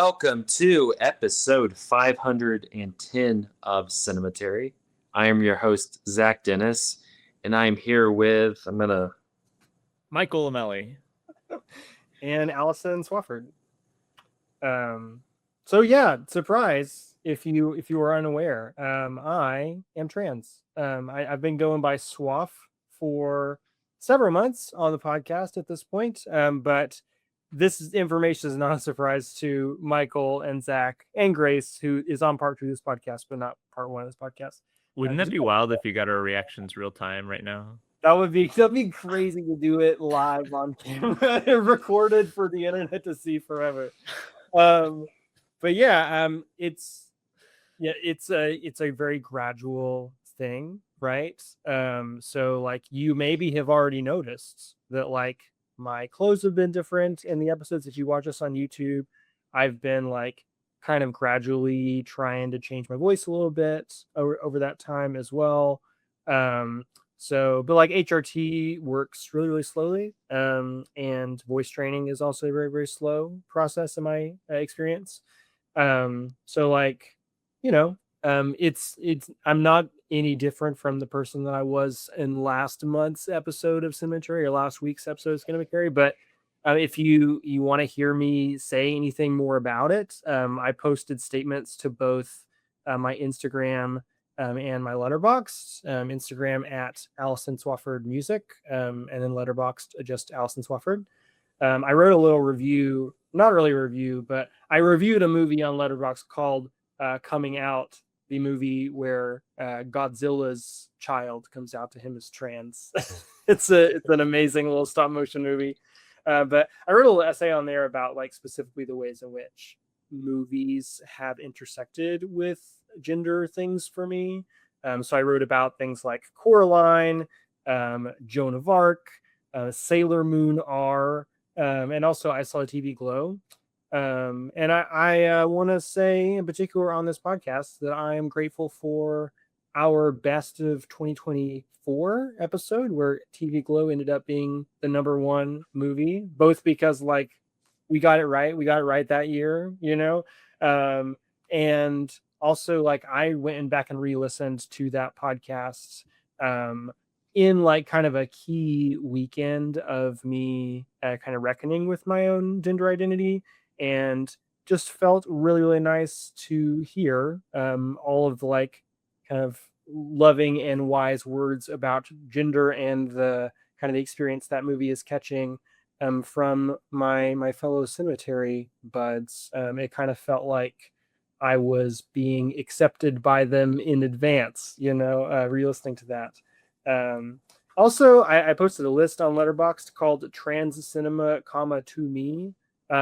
welcome to episode 510 of Cinematary. I am your host, Zach Dennis, and I am here with, Michael Lamelli. And Alison Swafford. Surprise if you were unaware. I am trans. I've been going by Swaff for several months on the podcast at this point. But this information is not a surprise to Michael and Zach and Grace, who is on part 2 of this podcast, but not part 1 of this podcast. Wouldn't that be wild if you got our reactions real time right now? That'd be crazy to do it live on camera, recorded for the internet to see forever. It's a very gradual thing, right? So like you maybe have already noticed that like my clothes have been different in the episodes. If you watch us on YouTube, I've been like kind of gradually trying to change my voice a little bit over that time as well. But like HRT works really, really slowly. And voice training is also a very, very slow process in my experience. I'm not any different from the person that I was in last month's episode of Cemetery or last week's episode of Cemetery. But if you want to hear me say anything more about it, I posted statements to both my Instagram and my Letterboxd. Instagram at Alison Swafford Music, and then Letterboxd just Alison Swafford. I wrote a little review, not really a review, but I reviewed a movie on Letterboxd called Coming Out, the movie where Godzilla's child comes out to him as trans. It's an amazing little stop motion movie. But I wrote a little essay on there about like specifically the ways in which movies have intersected with gender things for me. So I wrote about things like Coraline, Joan of Arc, Sailor Moon R, and also I Saw a TV Glow. And I want to say in particular on this podcast that I am grateful for our best of 2024 episode where TV Glow ended up being the number 1 movie, both because like we got it right that year, and also like I went back and re-listened to that podcast in like kind of a key weekend of me kind of reckoning with my own gender identity, and just felt really, really nice to hear all of the like kind of loving and wise words about gender and the kind of the experience that movie is catching from my fellow Cemetery buds. It kind of felt like I was being accepted by them in advance, re-listening to that. Also, I posted a list on Letterboxd called Trans Cinema, to me,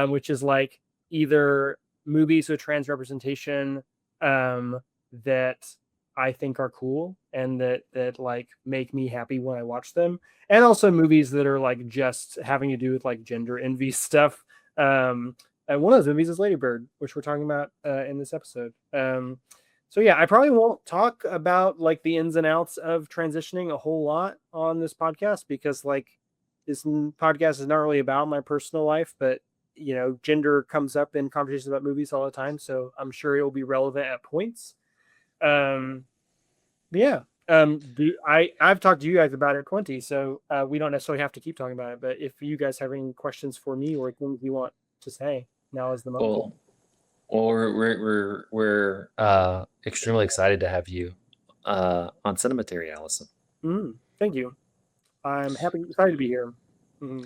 which is like either movies with trans representation that I think are cool and that like make me happy when I watch them, and also movies that are like just having to do with like gender envy stuff. And one of those movies is Lady Bird, which we're talking about in this episode. I probably won't talk about like the ins and outs of transitioning a whole lot on this podcast, because like this podcast is not really about my personal life, but gender comes up in conversations about movies all the time, so I'm sure it will be relevant at points. I've talked to you guys about it plenty, so we don't necessarily have to keep talking about it. But if you guys have any questions for me or things you want to say, now is the moment. Well, we're extremely excited to have you on Cinematary, Allison. Thank you. I'm excited to be here. Mm-hmm.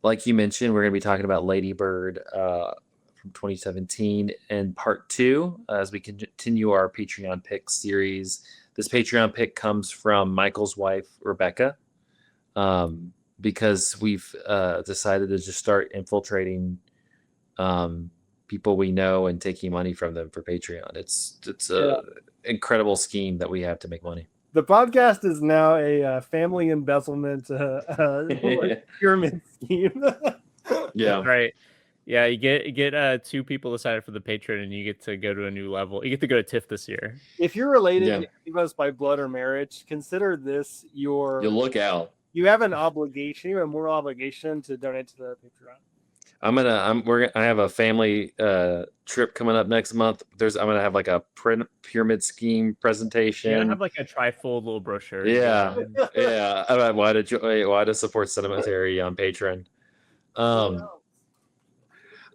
Like you mentioned, we're going to be talking about Lady Bird from 2017 and part 2 as we continue our Patreon pick series. This Patreon pick comes from Michael's wife, Rebecca, because we've decided to just start infiltrating people we know and taking money from them for Patreon. It's a incredible scheme that we have to make money. The podcast is now a family embezzlement pyramid scheme. Yeah. Right. Yeah, you get 2 people decided for the Patreon, and you get to go to a new level. You get to go to TIFF this year. If you're related to any of us by blood or marriage, consider this you look out. You have an obligation, you have a moral obligation to donate to the Patreon. I have a family trip coming up next month. I'm gonna have like a pyramid scheme You're presentation. gonna have like a trifold little brochure. Yeah, yeah. About why to support Cinematary on Patreon.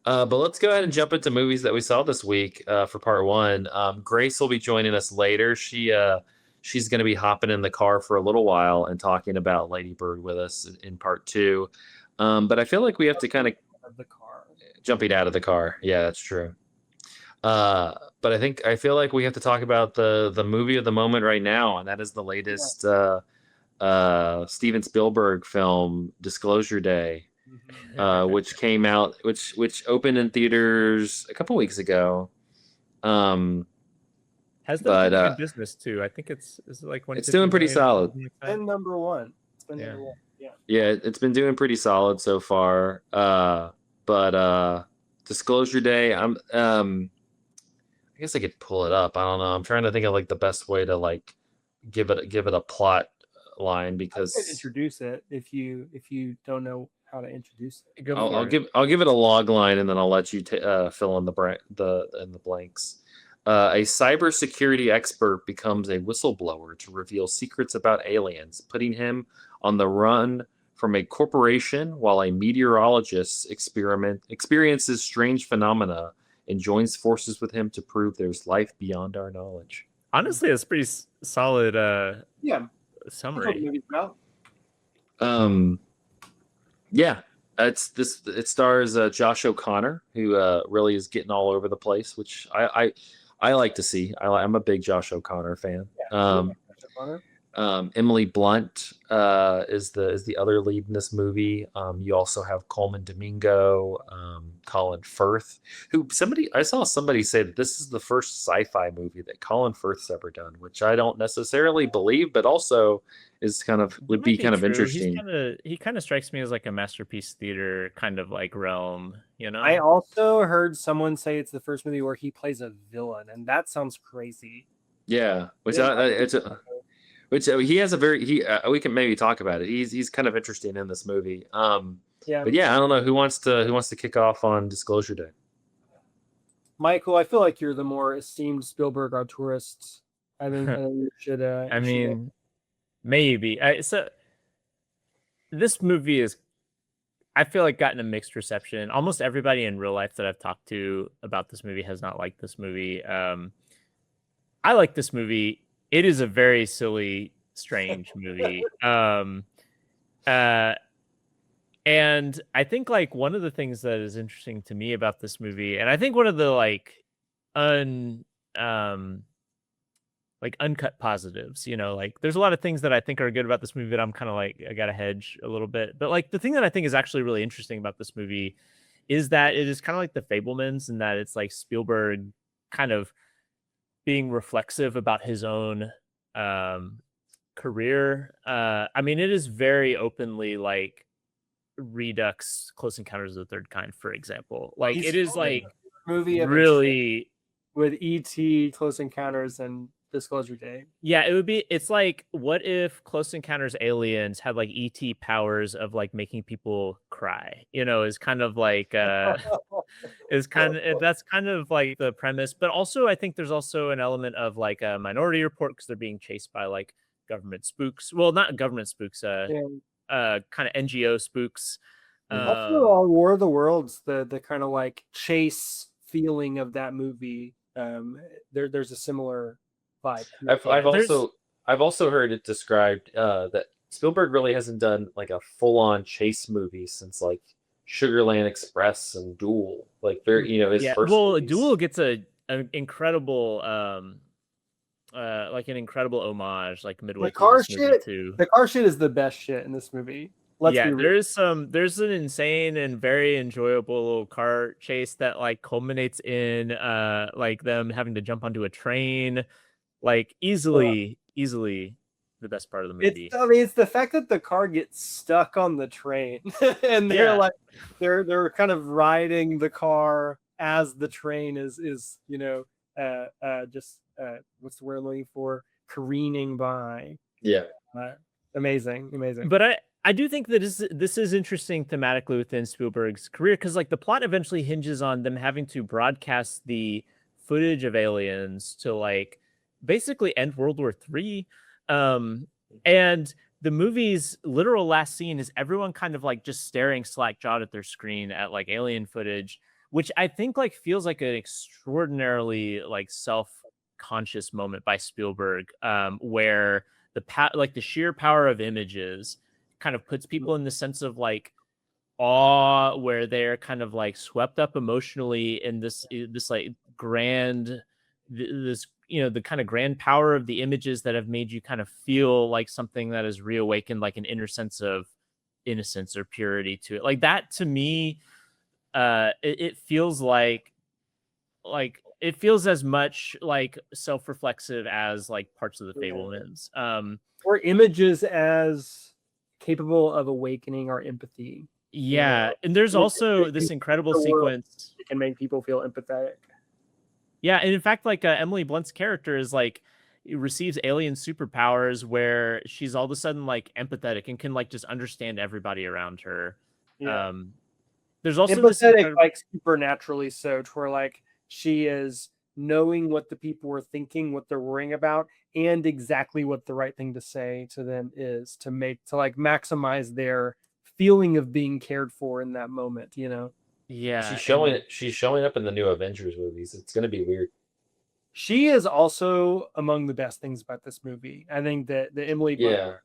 But let's go ahead and jump into movies that we saw this week for part one. Grace will be joining us later. She's going to be hopping in the car for a little while and talking about Lady Bird with us in part two. But I feel like we have to kind of the car. jumping out of the car. Yeah, that's true. But I feel like we have to talk about the movie of the moment right now, and that is the latest Steven Spielberg film, Disclosure Day. Which came out, which opened in theaters a couple weeks ago. Has done good business too. I think it's like it's doing pretty solid. And number one. It's been Yeah. number one. Yeah. Yeah, it's been doing pretty solid so far. But Disclosure Day, I guess I could pull it up. I don't know. I'm trying to think of like the best way to like give it a plot line, because I could introduce it if you don't know how to introduce it. I'll give it a log line, and then I'll let you fill in the blanks. A cybersecurity expert becomes a whistleblower to reveal secrets about aliens, putting him on the run from a corporation while a meteorologist experiences strange phenomena and joins forces with him to prove there's life beyond our knowledge. Honestly, it's pretty solid summary. Yeah, it stars Josh O'Connor, who really is getting all over the place, which I like to see. I'm a big Josh O'Connor fan. Emily Blunt is the other lead in this movie. You also have Coleman Domingo, Colin Firth, who I saw somebody say that this is the first sci-fi movie that Colin Firth's ever done, which I don't necessarily believe, but also is would be kind of interesting. He kind of strikes me as like a masterpiece theater kind of like realm, you know. I also heard someone say it's the first movie where he plays a villain, and that sounds crazy. Yeah, which he has a very we can maybe talk about it. He's kind of interesting in this movie. But yeah, I don't know who wants to kick off on Disclosure Day. Michael, I feel like you're the more esteemed Spielberg auteurist. I think you should. I mean, maybe. So this movie is, I feel like, gotten a mixed reception. Almost everybody in real life that I've talked to about this movie has not liked this movie. I like this movie. It is a very silly, strange movie. And I think like one of the things that is interesting to me about this movie, and I think one of the like uncut positives, you know, like there's a lot of things that I think are good about this movie that I'm kind of like, I gotta hedge a little bit. But like the thing that I think is actually really interesting about this movie is that it is kind of like The Fabelmans, and that it's like Spielberg kind of being reflexive about his own career. I mean, it is very openly like Redux Close Encounters of the Third Kind, for example. Like it is like movie really with E.T., Close Encounters, and Disclosure Day. Yeah, it's like, what if Close Encounters aliens had like E.T. powers of like making people cry, you know, is kind of like that's kind of like the premise. But also I think there's also an element of like a Minority Report, because they're being chased by like government spooks. Well, not government spooks, kind of NGO spooks. Also, War of the Worlds, the kind of like chase feeling of that movie. There's a similar vibe. I've also heard it described that Spielberg really hasn't done like a full-on chase movie since like Sugarland Express and Duel. Like his first movies. Duel gets an incredible an incredible homage like midway through this movie too. The car shit is the best shit in this movie. There's an insane and very enjoyable little car chase that like culminates in like them having to jump onto a train, like easily the best part of the movie. It's the fact that the car gets stuck on the train and they're kind of riding the car as the train is what's the word I'm looking for, careening by. Yeah. Amazing. But I do think that this is interesting thematically within Spielberg's career, because like the plot eventually hinges on them having to broadcast the footage of aliens to like basically end World War III. And the movie's literal last scene is everyone kind of like just staring slack-jawed at their screen at like alien footage, which I think like feels like an extraordinarily like self-conscious moment by Spielberg, where like the sheer power of images kind of puts people in the sense of like awe, where they're kind of like swept up emotionally in this like grand, this, you know, the kind of grand power of the images that have made you kind of feel like something that has reawakened like an inner sense of innocence or purity to it. Like that to me, it feels like it feels as much like self-reflexive as like parts of the Fablemans. Or images as capable of awakening our empathy. Yeah, and there's also this incredible sequence. It can make people feel empathetic. Yeah, and in fact, like Emily Blunt's character is like receives alien superpowers where she's all of a sudden like empathetic and can like just understand everybody around her. Yeah. There's also empathetic, like supernaturally so, to where like she is knowing what the people are thinking, what they're worrying about, and exactly what the right thing to say to them is to like maximize their feeling of being cared for in that moment, you know? Yeah. She's showing up in the new Avengers movies. It's gonna be weird. She is also among the best things about this movie. I think that the Emily Blunt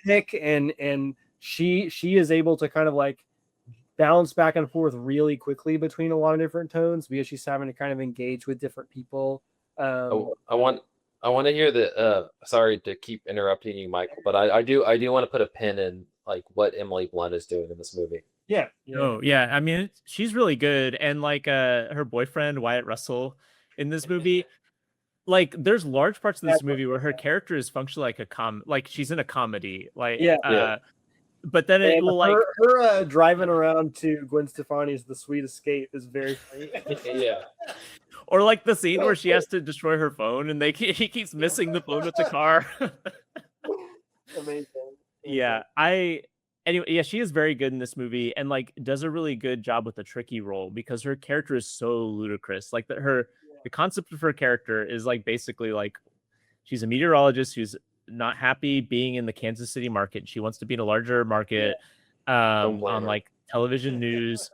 Nick and she is able to kind of like bounce back and forth really quickly between a lot of different tones because she's having to kind of engage with different people. I want to hear the. Sorry to keep interrupting you, Michael, but I do want to put a pin in like what Emily Blunt is doing in this movie. Yeah. Oh yeah. I mean, she's really good, and like her boyfriend Wyatt Russell in this movie. Like, there's large parts of this movie where her character is functionally like like she's in a comedy. Like, but then it will like her driving around to Gwen Stefani's "The Sweet Escape" is very funny. Yeah. Or like the scene where she has to destroy her phone and he keeps missing the phone with the car. Amazing. Yeah, anyway, yeah, she is very good in this movie and like does a really good job with the tricky role because her character is so ludicrous. Like the concept of her character is like basically like she's a meteorologist who's not happy being in the Kansas City market. She wants to be in a larger market on like television news.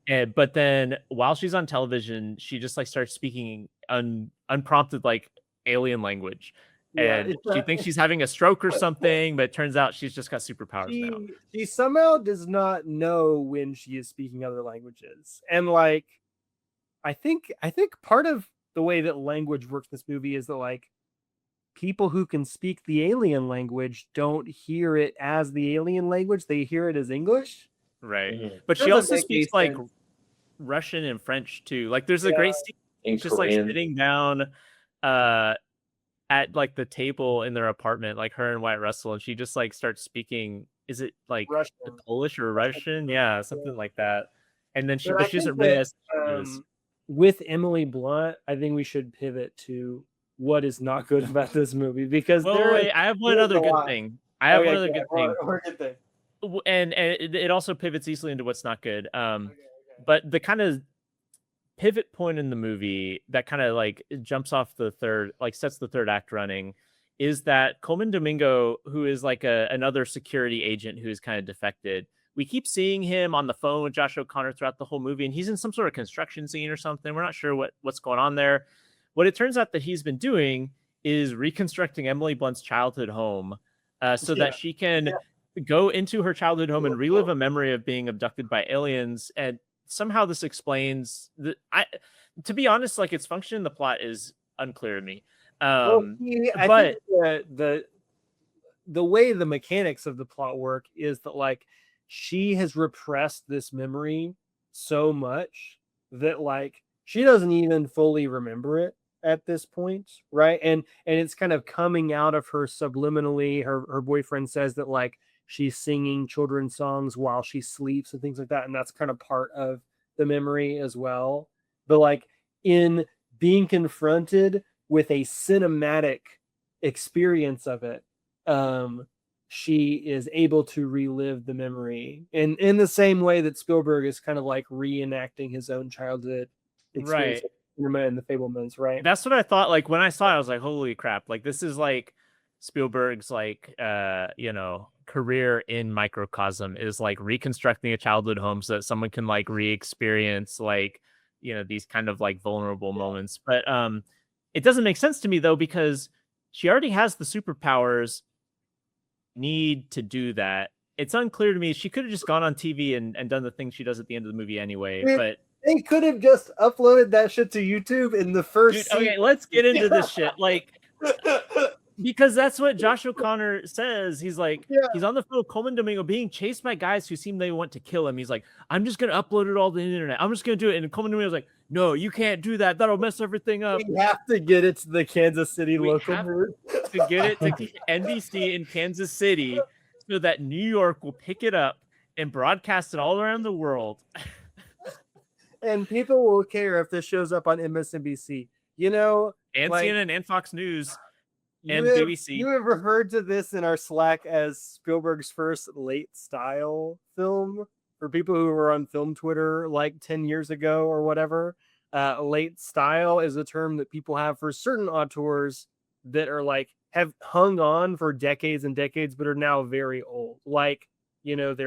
But then while she's on television, she just like starts speaking unprompted like alien language. And she thinks she's having a stroke or something, but it turns out she's just got superpowers now. She somehow does not know when she is speaking other languages. And like I think part of the way that language works in this movie is that like people who can speak the alien language don't hear it as the alien language, they hear it as English. Right. Mm-hmm. But she also speaks like Russian and French too. Like there's a great scene just like sitting down at like the table in their apartment, like her and Wyatt Russell, and she just like starts speaking, is it like Polish or Russian? Yeah, something like that. And then she doesn't realize with Emily Blunt, I think we should pivot to what is not good about this movie because I have one other good thing. And it also pivots easily into what's not good. But the kind of pivot point in the movie that kind of like jumps off the third, like sets the third act running, is that Coleman Domingo, who is like another security agent who is kind of defected. We keep seeing him on the phone with Josh O'Connor throughout the whole movie, and he's in some sort of construction scene or something. We're not sure what's going on there. What it turns out that he's been doing is reconstructing Emily Blunt's childhood home so that she can go into her childhood home and relive a memory of being abducted by aliens. And somehow this explains to be honest, like its function in the plot is unclear to me. I think the way the mechanics of the plot work is that like she has repressed this memory so much that like she doesn't even fully remember it at this point, right? And it's kind of coming out of her subliminally. Her boyfriend says that like she's singing children's songs while she sleeps and things like that, and that's kind of part of the memory as well. But like in being confronted with a cinematic experience of it, she is able to relive the memory in the same way that Spielberg is kind of like reenacting his own childhood experience Right. and the Fablemans, right? That's what I thought. Like when I saw it, I was like, holy crap. Like this is like Spielberg's like career in microcosm is like reconstructing a childhood home so that someone can like re-experience like, these kind of like vulnerable moments. But it doesn't make sense to me though, because she already has the superpowers need to do that. It's unclear to me. She could have just gone on TV and done the thing she does at the end of the movie anyway. But they could have just uploaded that shit to YouTube in the first dude, okay, let's get into this shit. Like, because that's what Josh O'Connor says. He's like, he's on the phone with Coleman Domingo being chased by guys who seem they want to kill him. He's like, I'm just going to upload it all to the internet. I'm just going to do it. And Coleman Domingo's like, no, you can't do that. That'll mess everything up. We have to get it to the Kansas City local to get it to NBC in Kansas City so that New York will pick it up and broadcast it all around the world. And people will care if this shows up on MSNBC. And CNN and Fox News and BBC. You have referred to this in our Slack as Spielberg's first late style film. For people who were on film Twitter like 10 years ago or whatever, late style is a term that people have for certain auteurs that are like have hung on for decades and decades, but are now very old. Like, we have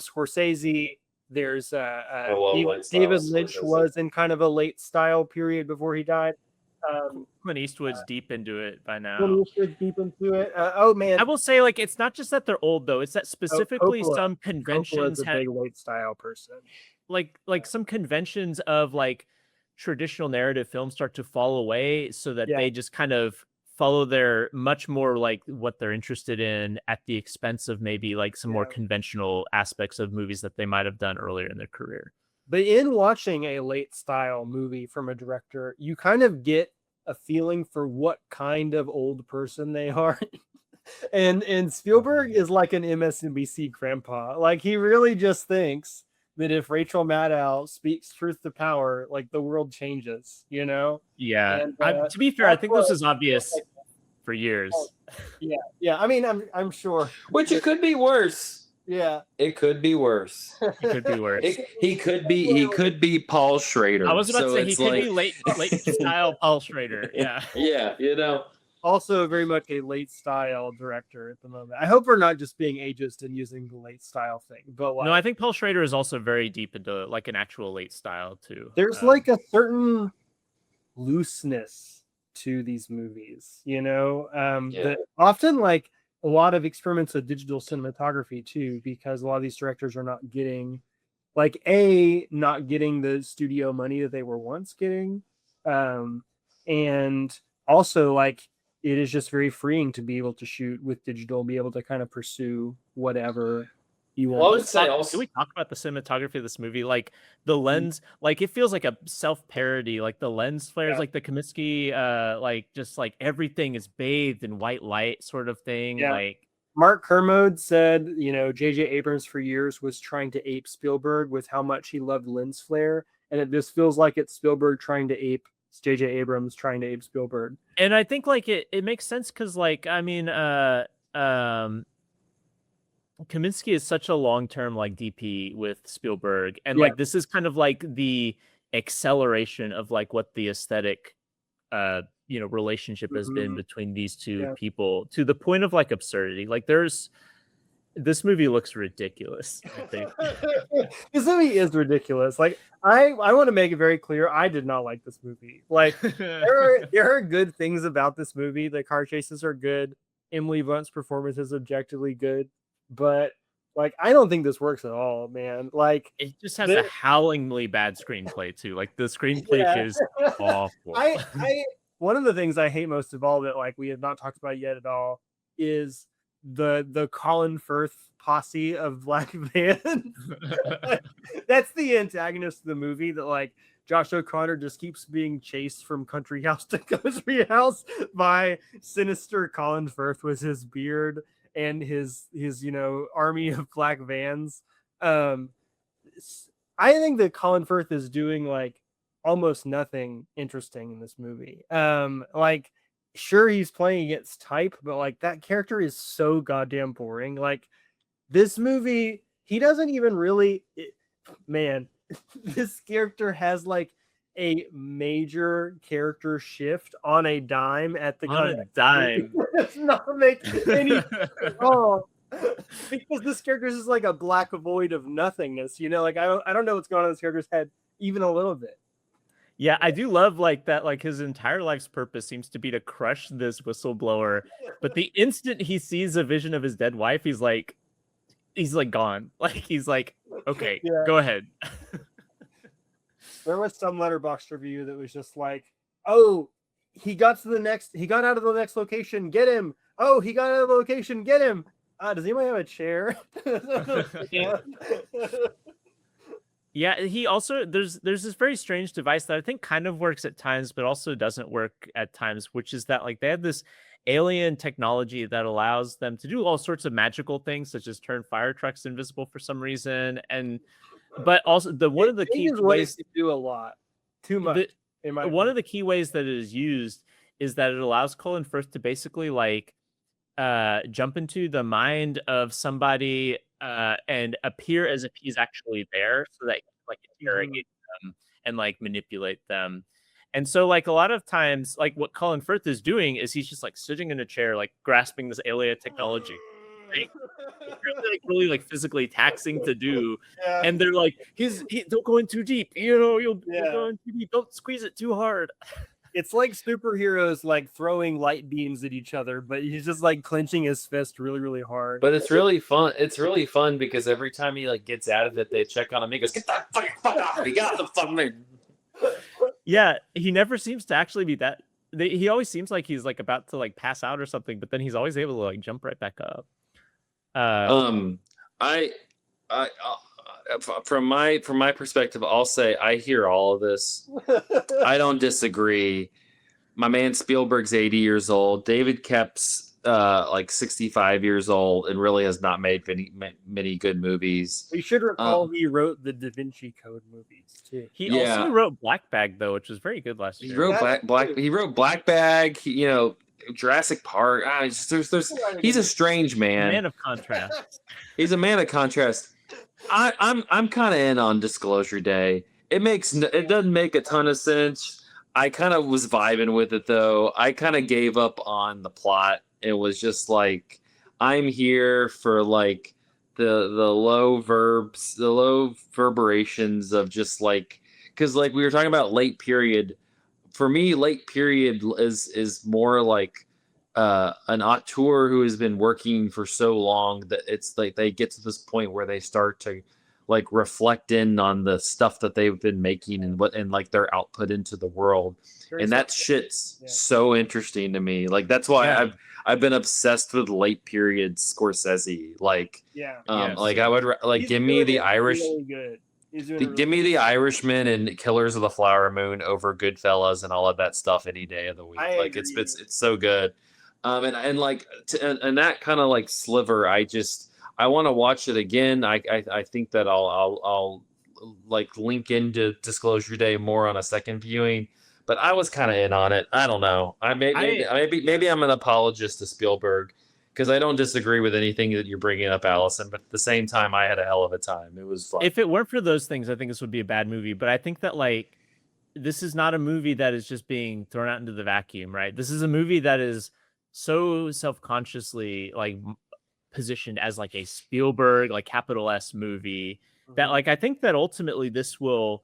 Scorsese. There's David Lynch was in kind of a late style period before he died. Clint Eastwood's deep into it by now. Clint Eastwood's deep into it. Oh man, I will say, like, it's not just that they're old though. It's that specifically some conventions have a big late style person. Like some conventions of like traditional narrative films start to fall away, so that they just kind of follow their much more like what they're interested in at the expense of maybe like some more conventional aspects of movies that they might have done earlier in their career. But in watching a late style movie from a director, you kind of get a feeling for what kind of old person they are. and Spielberg is like an MSNBC grandpa. Like he really just thinks that if Rachel Maddow speaks truth to power, like the world changes, Yeah. And, to be fair, I think this is obvious for years. Yeah. I mean, I'm sure. Which it could be worse. Yeah, it could be worse. It could be worse. He could be Paul Schrader. I was about to say he could be late style Paul Schrader. Yeah. Yeah, Also very much a late style director at the moment. I hope we're not just being ageist and using the late style thing. But no, I think Paul Schrader is also very deep into like an actual late style too. There's like a certain looseness to these movies, that often like a lot of experiments with digital cinematography too, because a lot of these directors are not getting the studio money that they were once getting. And also like it is just very freeing to be able to shoot with digital, be able to kind of pursue whatever you want. Well, I would say also, can we talk about the cinematography of this movie? Like the lens, like it feels like a self-parody, like the lens flares, like the Kaminsky, like just like everything is bathed in white light sort of thing. Yeah. Like Mark Kermode said, J.J. Abrams for years was trying to ape Spielberg with how much he loved lens flare. And it just feels like it's Spielberg trying to ape J.J. Abrams trying to ape Spielberg. And I think like it makes sense because like, I mean, Kaminsky is such a long-term like DP with Spielberg, and like this is kind of like the acceleration of like what the aesthetic relationship has been between these two people, to the point of like absurdity. Like this movie looks ridiculous, I think. This movie is ridiculous. Like I want to make it very clear, I did not like this movie. Like there are good things about this movie. The car chases are good. Emily Blunt's performance is objectively good. But like, I don't think this works at all, man. Like, it just has a howlingly bad screenplay too. Like the screenplay is awful. One of the things I hate most of all that like we have not talked about yet at all is the Colin Firth posse of black vans. That's the antagonist of the movie. That like Josh O'Connor just keeps being chased from country house to country house by sinister Colin Firth with his beard and his army of black vans. I think that Colin Firth is doing like almost nothing interesting in this movie. Like sure, he's playing against type, but like that character is so goddamn boring. Like this movie, he doesn't even really man, this character has like a major character shift on a dime at the On a dime. It does not make any sense at all. Because this character is just like a black void of nothingness, you know. Like I don't know what's going on in this character's head even a little bit. Yeah, I do love like that. Like his entire life's purpose seems to be to crush this whistleblower, but the instant he sees a vision of his dead wife, he's like gone. Like he's like, okay, Yeah. go ahead. There was some Letterboxd review that was just like, oh, he got out of the next location, get him. Oh, he got out of the location, get him. Does anybody have a chair? Yeah, he also there's this very strange device that I think kind of works at times, but also doesn't work at times, which is that like they have this alien technology that allows them to do all sorts of magical things, such as turn fire trucks invisible for some reason, but also one of the key ways to do a lot, too much. One of the key ways that it is used is that it allows Colin Firth to basically like jump into the mind of somebody and appear as if he's actually there, so that he can like interrogate them and like manipulate them. And so like a lot of times, like what Colin Firth is doing is he's just like sitting in a chair, like grasping this alien technology. Like, really like physically taxing to do. Yeah. And they're like, don't go in too deep, you know, you'll go in too deep, don't squeeze it too hard. It's like superheroes like throwing light beams at each other, but he's just like clenching his fist really, really hard. But it's really fun. It's really fun because every time he like gets out of it, they check on him. He goes, "Get that fuck off! He got the fucking." Yeah, he never seems to actually be that. He always seems like he's like about to like pass out or something, but then he's always able to like jump right back up. From my perspective, I'll say I hear all of this. I don't disagree. My man Spielberg's 80 years old. David Koepp's like 65 years old and really has not made many good movies. You should recall he wrote the Da Vinci Code movies too. He also wrote Black Bag though, which was very good last year. He wrote Black Bag. You know, Jurassic Park. He's a strange man. Man of contrast. He's a man of contrast. I'm kind of in on Disclosure Day. It doesn't make a ton of sense. I kind of was vibing with it though. I kind of gave up on the plot. It was just like I'm here for like the low verbs, the low verberations of just like because like we were talking about late period. For me, late period is more like an auteur who has been working for so long that it's like they get to this point where they start to like reflect in on the stuff that they've been making and like their output into the world. And that shit's so interesting to me. Like that's why I've been obsessed with late period Scorsese. Like like I would like give me the Irish. Really good. Give me the Irishman and Killers of the Flower Moon over Goodfellas and all of that stuff any day of the week. Like it's so good. And like and that kind of like sliver, I want to watch it again. I think that I'll like link into Disclosure Day more on a second viewing. But I was kind of in on it. I don't know. Maybe I'm an apologist to Spielberg because I don't disagree with anything that you're bringing up, Allison. But at the same time, I had a hell of a time. It was fun. If it weren't for those things, I think this would be a bad movie. But I think that like this is not a movie that is just being thrown out into the vacuum, right? This is a movie that is so self-consciously like positioned as like a Spielberg like capital S movie that like I think that ultimately this will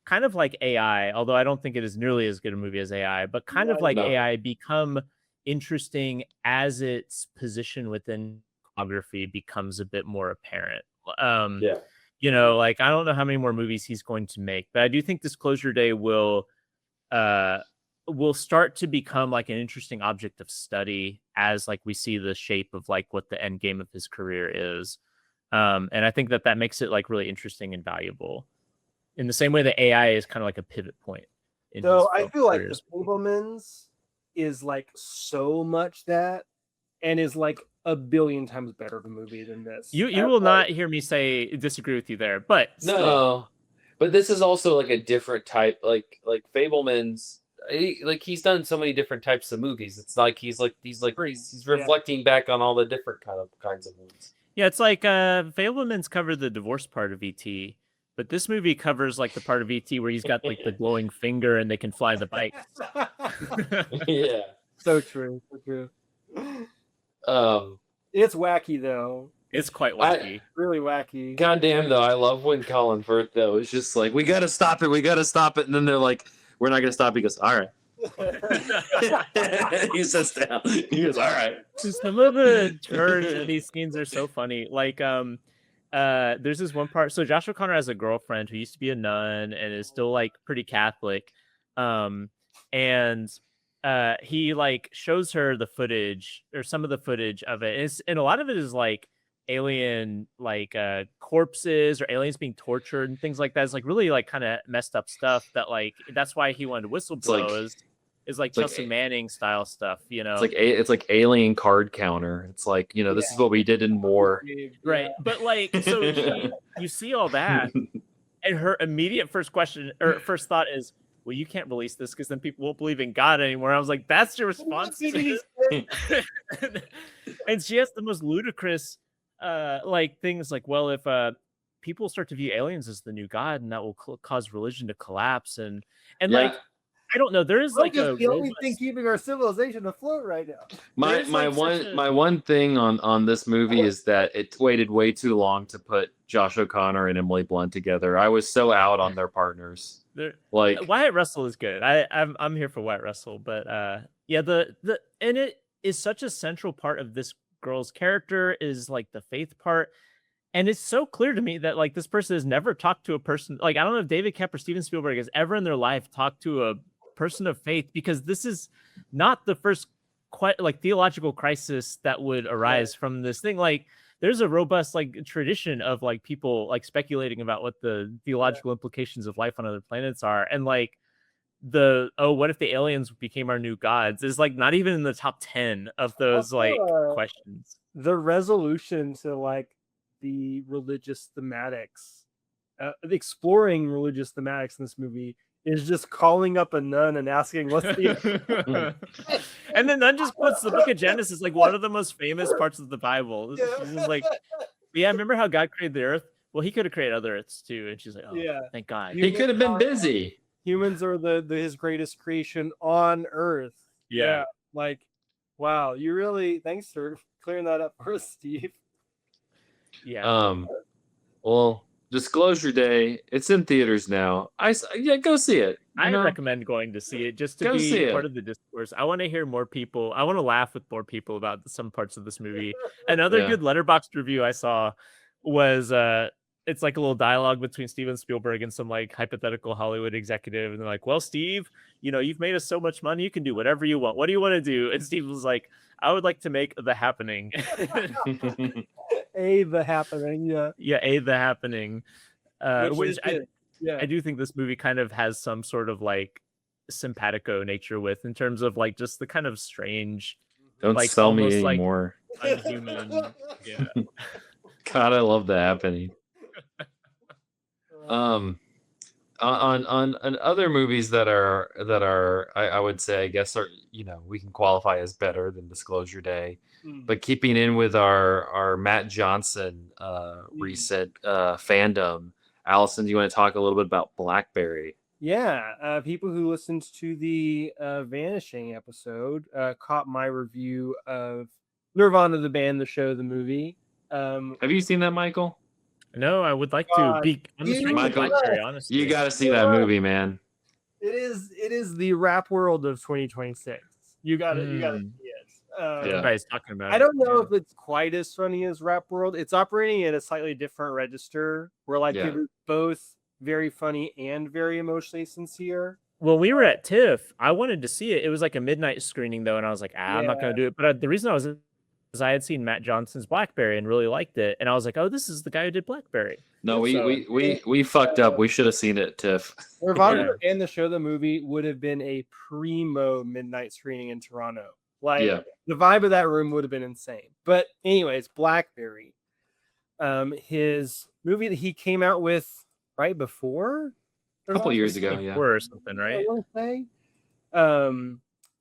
kind of like AI, although I don't think it is nearly as good a movie as AI, but kind of like AI become interesting as its position within photography becomes a bit more apparent. You know, like I don't know how many more movies he's going to make, but I do think Disclosure Day will start to become like an interesting object of study as like we see the shape of like what the end game of his career is. And I think that makes it like really interesting and valuable in the same way that AI is kind of like a pivot point. So I feel like The Fabelmans is like so much that and is like a billion times better of a movie than this. You will not hear me disagree with you there, but no. But this is also like a different type, like Fabelmans. he's done so many different types of movies. It's like he's reflecting back on all the different kinds of movies. Yeah, it's like Fableman's covered the divorce part of ET, but this movie covers like the part of ET where he's got like the glowing finger and they can fly the bike. Yeah. So true. So true. It's wacky though. It's quite wacky. Really wacky. Goddamn though, I love when Colin Firth though is just like, we gotta stop it, and then they're like, we're not gonna stop. He goes, all right. He sits down. He goes, all right. Some of the turns in these scenes are so funny. Like, there's this one part. So Josh O'Connor has a girlfriend who used to be a nun and is still like pretty Catholic. And he like shows her the footage or some of the footage of it. And a lot of it is like alien like corpses or aliens being tortured and things like that. It's like really like kind of messed up stuff that like that's why he wanted to whistleblow is like Chelsea Manning style stuff, you know. It's like alien card counter. It's like, you know, this is what we did in war. Right. But like so you see all that and her immediate first question or first thought is, well, you can't release this because then people won't believe in God anymore. I was like, that's your response to it? And she has the most ludicrous like things like, well, if people start to view aliens as the new God and that will cause religion to collapse and like I don't know, there is like the only thing keeping our civilization afloat right now. My one thing on this movie is that it waited way too long to put Josh O'Connor and Emily Blunt together. I was so out on their partners. Like Wyatt Russell is good. I'm here for Wyatt Russell, but yeah, the and it is such a central part of this girl's character is like the faith part. And it's so clear to me that like this person has never talked to a person. Like, I don't know if David Kemp or Steven Spielberg has ever in their life talked to a person of faith, because this is not the first quite like theological crisis that would arise from this thing. Like there's a robust like tradition of like people like speculating about what the theological implications of life on other planets are. And like what if the aliens became our new gods is like not even in the top 10 of those like questions. The resolution to like the religious thematics, exploring religious thematics in this movie is just calling up a nun and asking what's the and then nun just puts the book of Genesis like one of the most famous parts of the Bible. She's just like, yeah, remember how God created the earth? Well, he could have created other earths too. And she's like, oh yeah, thank God. He could have been busy. Humans are his greatest creation on earth. Yeah. Like, wow, you really, thanks for clearing that up for us, Steve. Yeah. Well, Disclosure Day, it's in theaters now. Go see it. I recommend going to see it just to be part of the discourse. I want to hear more people. I want to laugh with more people about some parts of this movie. Another good Letterboxd review I saw was it's like a little dialogue between Steven Spielberg and some like hypothetical Hollywood executive, and they're like, well, Steve, you know, you've made us so much money, you can do whatever you want. What do you want to do? And Steve was like, I would like to make The Happening. The Happening, The Happening. Which I do think this movie kind of has some sort of like simpatico nature with, in terms of like just the kind of strange. Don't like, sell me anymore. Like, unhuman. Yeah. God, I love The Happening. On other movies that are I would say, I guess, are, you know, we can qualify as better than Disclosure Day, but keeping in with our Matt Johnson recent fandom, Alison, do you want to talk a little bit about Blackberry? Yeah, people who listened to the Vanishing episode caught my review of Nirvana, the band, the show, the movie. Have you seen that, Michael? No, I would like to be on the stream with Blackberry, honestly. You got to see that movie, man. It is the rap world of 2026. You got to see it. Everybody's talking about it. I don't know if it's quite as funny as Rap World. It's operating at a slightly different register, where like it was both very funny and very emotionally sincere. Well, we were at TIFF. I wanted to see it. It was like a midnight screening though, and I was like, I'm not going to do it. But the reason I was is I had seen Matt Johnson's Blackberry and really liked it, and I was like, oh, this is the guy who did Blackberry. No, we fucked up. We should have seen it at TIFF. Nirvana and the show, the movie, would have been a primo midnight screening in Toronto. Like the vibe of that room would have been insane. But anyways, Blackberry, his movie that he came out with right before, a couple years ago, or something, right? I will say,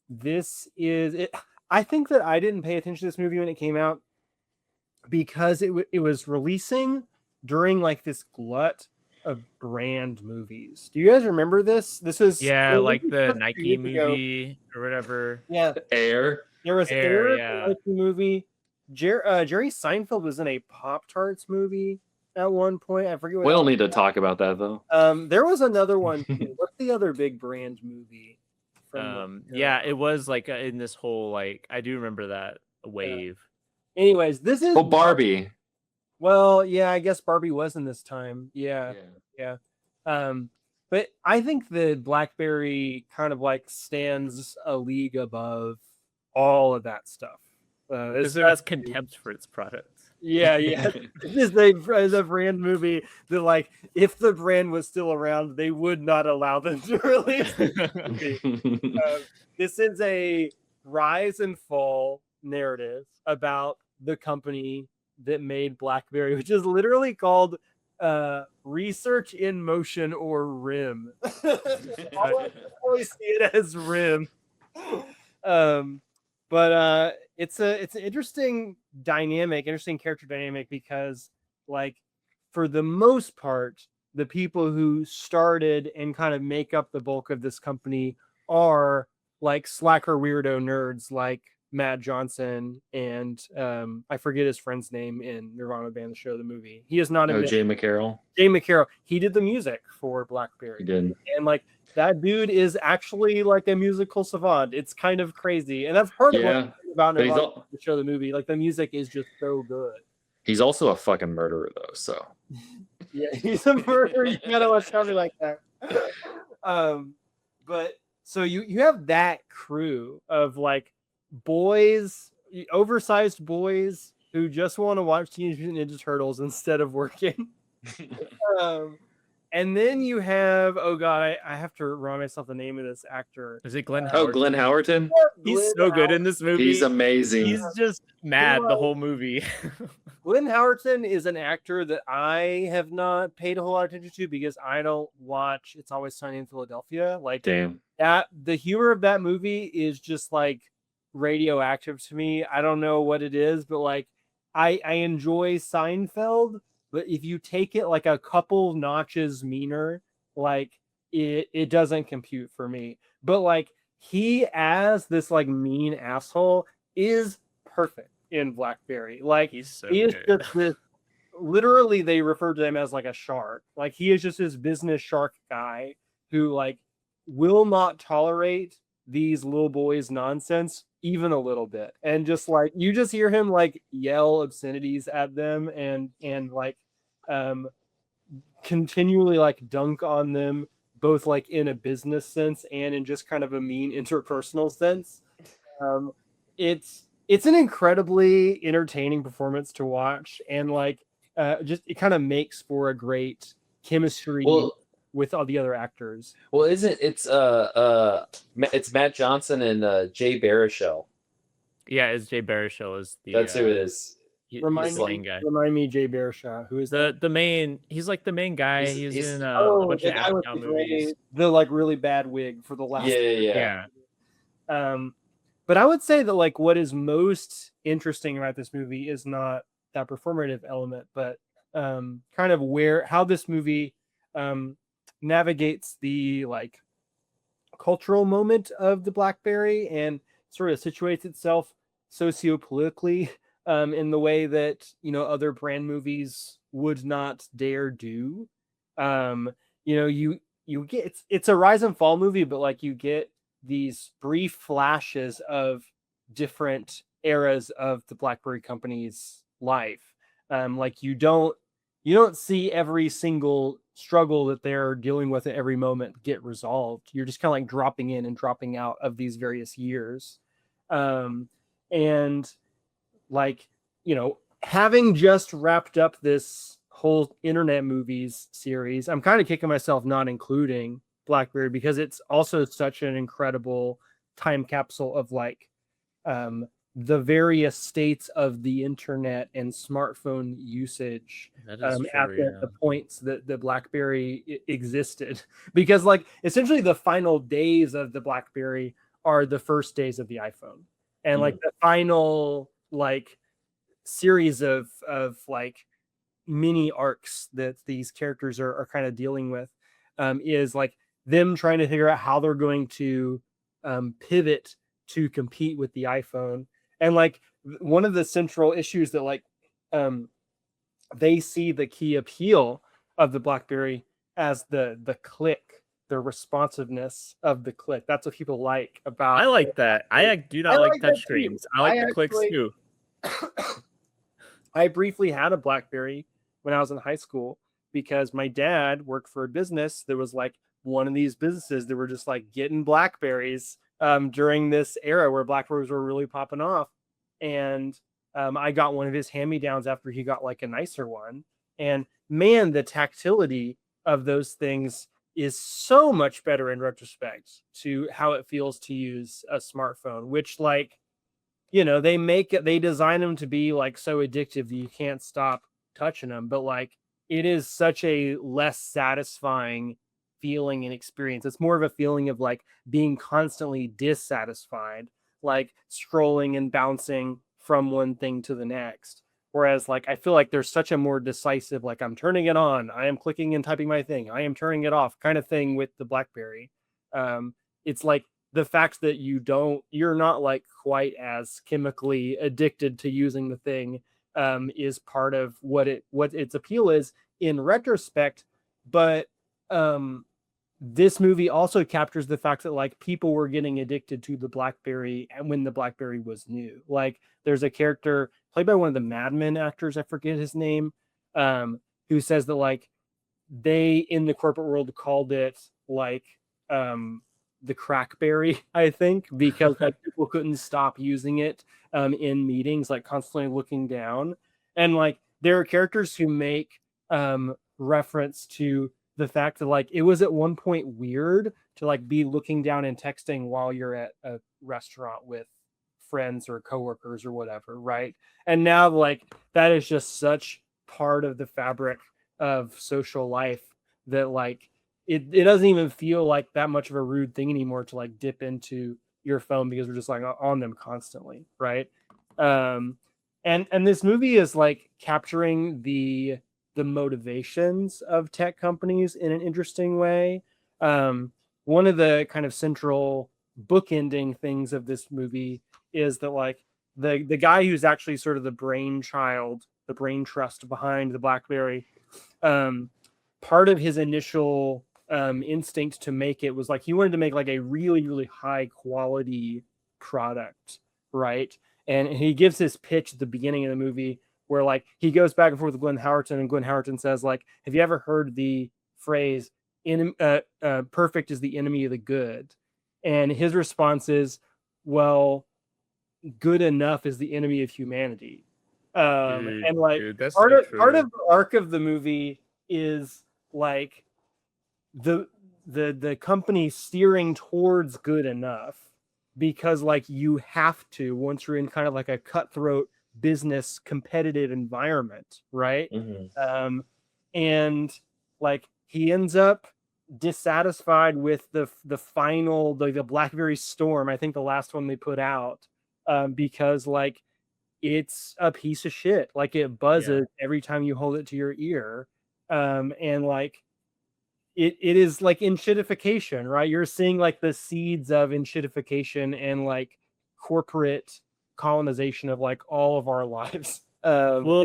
This is it. I think that I didn't pay attention to this movie when it came out because it was releasing during like this glut of brand movies. Do you guys remember this? This is like the just Nike years ago. movie or whatever. Yeah, Air. there was Air, Air, yeah. the Nike movie. Jerry Seinfeld was in a Pop-Tarts movie at one point. I forget what. We don't need to talk about that though. There was another one too. What's the other big brand movie? It was like in this whole like I do remember that wave. Anyways, this is Barbie. Well, yeah, I guess Barbie was in this time. Yeah. But I think that Blackberry kind of like stands a league above all of that stuff. Because it has contempt for its products. Yeah. This is a brand movie that, like, if the brand was still around, they would not allow them to release this movie. This is a rise and fall narrative about the company that made Blackberry, which is literally called Research in Motion, or RIM. I always see it as RIM. But it's an interesting character dynamic, because, like, for the most part, the people who started and kind of make up the bulk of this company are like slacker weirdo nerds like Matt Johnson and I forget his friend's name in Nirvana Band, the show, the movie. He is not in Jay McCarroll. Jay McCarroll. He did the music for Blackberry. He did. And like that dude is actually like a musical savant. It's kind of crazy. And that's part of what about Nirvana, the show, the movie. Like the music is just so good. He's also a fucking murderer though, so. Yeah, he's a murderer. You gotta watch something like that. But so you have that crew of like boys, oversized boys who just want to watch Teenage Mutant Ninja Turtles instead of working. And then you have, oh god, I have to remind myself the name of this actor. Is it Glenn Howerton? Oh, Glenn Howerton? He's so good in this movie. He's amazing. He's just mad the whole movie. Glenn Howerton is an actor that I have not paid a whole lot of attention to because I don't watch It's Always Sunny in Philadelphia. Like, damn, that the humor of that movie is just like radioactive to me. I don't know what it is, but like I enjoy Seinfeld, but if you take it like a couple notches meaner, like it doesn't compute for me. But like he as this like mean asshole is perfect in Blackberry. Like he is just this, literally they refer to him as like a shark. Like he is just this business shark guy who like will not tolerate these little boys' nonsense even a little bit, and just like you just hear him like yell obscenities at them and like continually like dunk on them, both like in a business sense and in just kind of a mean interpersonal sense. It's an incredibly entertaining performance to watch, and like just it kind of makes for a great chemistry with all the other actors. Well, it's Matt Johnson and Jay Baruchel. Yeah, it's Jay Baruchel is the. That's who it is. Remind me, Jay Baruchel, who is the main. He's like the main guy. He's in a bunch of action movies. The like really bad wig for the last. Yeah. But I would say that like what is most interesting about this movie is not that performative element, but kind of how this movie navigates the like cultural moment of the Blackberry and sort of situates itself sociopolitically in the way that, you know, other brand movies would not dare do. You know, you get it's a rise and fall movie, but like you get these brief flashes of different eras of the Blackberry company's life. Like you don't see every single struggle that they're dealing with at every moment get resolved. You're just kind of like dropping in and dropping out of these various years. And like, you know, having just wrapped up this whole internet movies series, I'm kind of kicking myself not including Blackberry because it's also such an incredible time capsule of like the various states of the internet and smartphone usage That is at true. the points that the BlackBerry existed. Because like essentially the final days of the BlackBerry are the first days of the iPhone. And like the final like series of like mini arcs that these characters are kind of dealing with is like them trying to figure out how they're going to pivot to compete with the iPhone. And like one of the central issues that like they see the key appeal of the BlackBerry as the click, the responsiveness of the click. That's what people like about. I like that. I do not like touch screens. I like the clicks too. I briefly had a BlackBerry when I was in high school because my dad worked for a business that was like one of these businesses that were just like getting BlackBerries during this era where BlackBerries were really popping off. And I got one of his hand-me-downs after he got like a nicer one. And man, the tactility of those things is so much better in retrospect to how it feels to use a smartphone, which like, you know, they design them to be like so addictive that you can't stop touching them. But like, it is such a less satisfying feeling and experience. It's more of a feeling of like being constantly dissatisfied, like scrolling and bouncing from one thing to the next. Whereas like I feel like there's such a more decisive, like I'm turning it on, I am clicking and typing my thing, I am turning it off kind of thing with the BlackBerry. It's like the fact that you're not like quite as chemically addicted to using the thing is part of what its appeal is in retrospect. But this movie also captures the fact that like people were getting addicted to the BlackBerry and when the BlackBerry was new. Like there's a character played by one of the Mad Men actors, I forget his name, who says that like they in the corporate world called it like the crackberry, I think, because like people couldn't stop using it in meetings, like constantly looking down. And like there are characters who make reference to the fact that like it was at one point weird to like be looking down and texting while you're at a restaurant with friends or coworkers or whatever, right? And now like that is just such part of the fabric of social life that like it doesn't even feel like that much of a rude thing anymore to like dip into your phone because we're just like on them constantly, right? And this movie is like capturing the motivations of tech companies in an interesting way. One of the kind of central bookending things of this movie is that like the guy who's actually sort of the brainchild, the brain trust behind the BlackBerry, part of his initial instinct to make it was like he wanted to make like a really, really high quality product, right? And he gives his pitch at the beginning of the movie where like he goes back and forth with Glenn Howerton, and Glenn Howerton says like, have you ever heard the phrase perfect is the enemy of the good? And his response is, well, good enough is the enemy of humanity. And like that's part so of true. the arc of the movie is like the company steering towards good enough because like you have to once you're in kind of like a cutthroat business competitive environment, right? And like he ends up dissatisfied with the final the BlackBerry Storm, I think the last one they put out, because like it's a piece of shit, like it buzzes every time you hold it to your ear, and like it is like enshittification, right? You're seeing like the seeds of enshittification and like corporate colonization of like all of our lives. Well,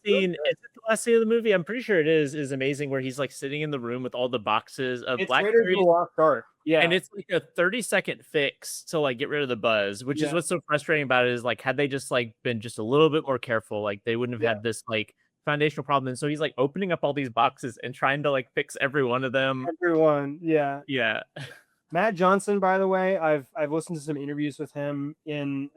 scene, is it the last scene of the movie? I'm pretty sure it is amazing where he's like sitting in the room with all the boxes of it's Raiders of Blackberries. the Lost Ark. Yeah. And it's like a 30-second fix to like get rid of the buzz, which is what's so frustrating about it is like had they just like been just a little bit more careful, like they wouldn't have had this like foundational problem. And so he's like opening up all these boxes and trying to like fix every one of them. Everyone, yeah. Matt Johnson, by the way, I've listened to some interviews with him in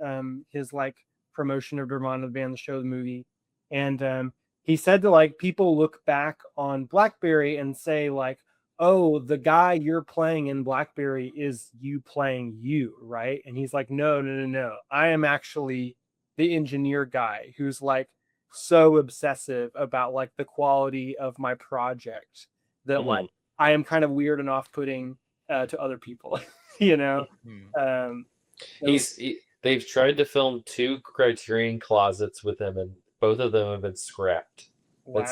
his like promotion of Dermond, the band, the show, the movie, and he said that like people look back on BlackBerry and say like, oh, the guy you're playing in Blackberry is you playing you, right? And he's like, no. I am actually the engineer guy who's like so obsessive about like the quality of my project that like I am kind of weird and off-putting to other people, you know. So- They've tried to film 2 Criterion Closets with him, and both of them have been scrapped. wow,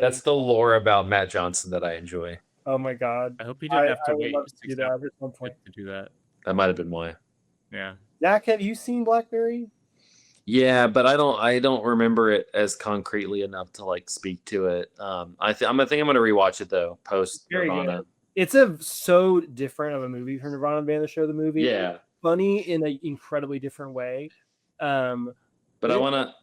That's the lore about Matt Johnson that I enjoy. oh my god, I hope he didn't have to would wait love to 6 do that hours at some point. to do that. That might have been why. Yeah. Zach, have you seen Blackberry? Yeah, but I don't remember it as concretely enough to like speak to it. I think I'm gonna rewatch it though post Very Nirvana. good. It's a so different of a movie from Nirvana Band the Show the movie. Yeah, Funny in an incredibly different way. but I wanna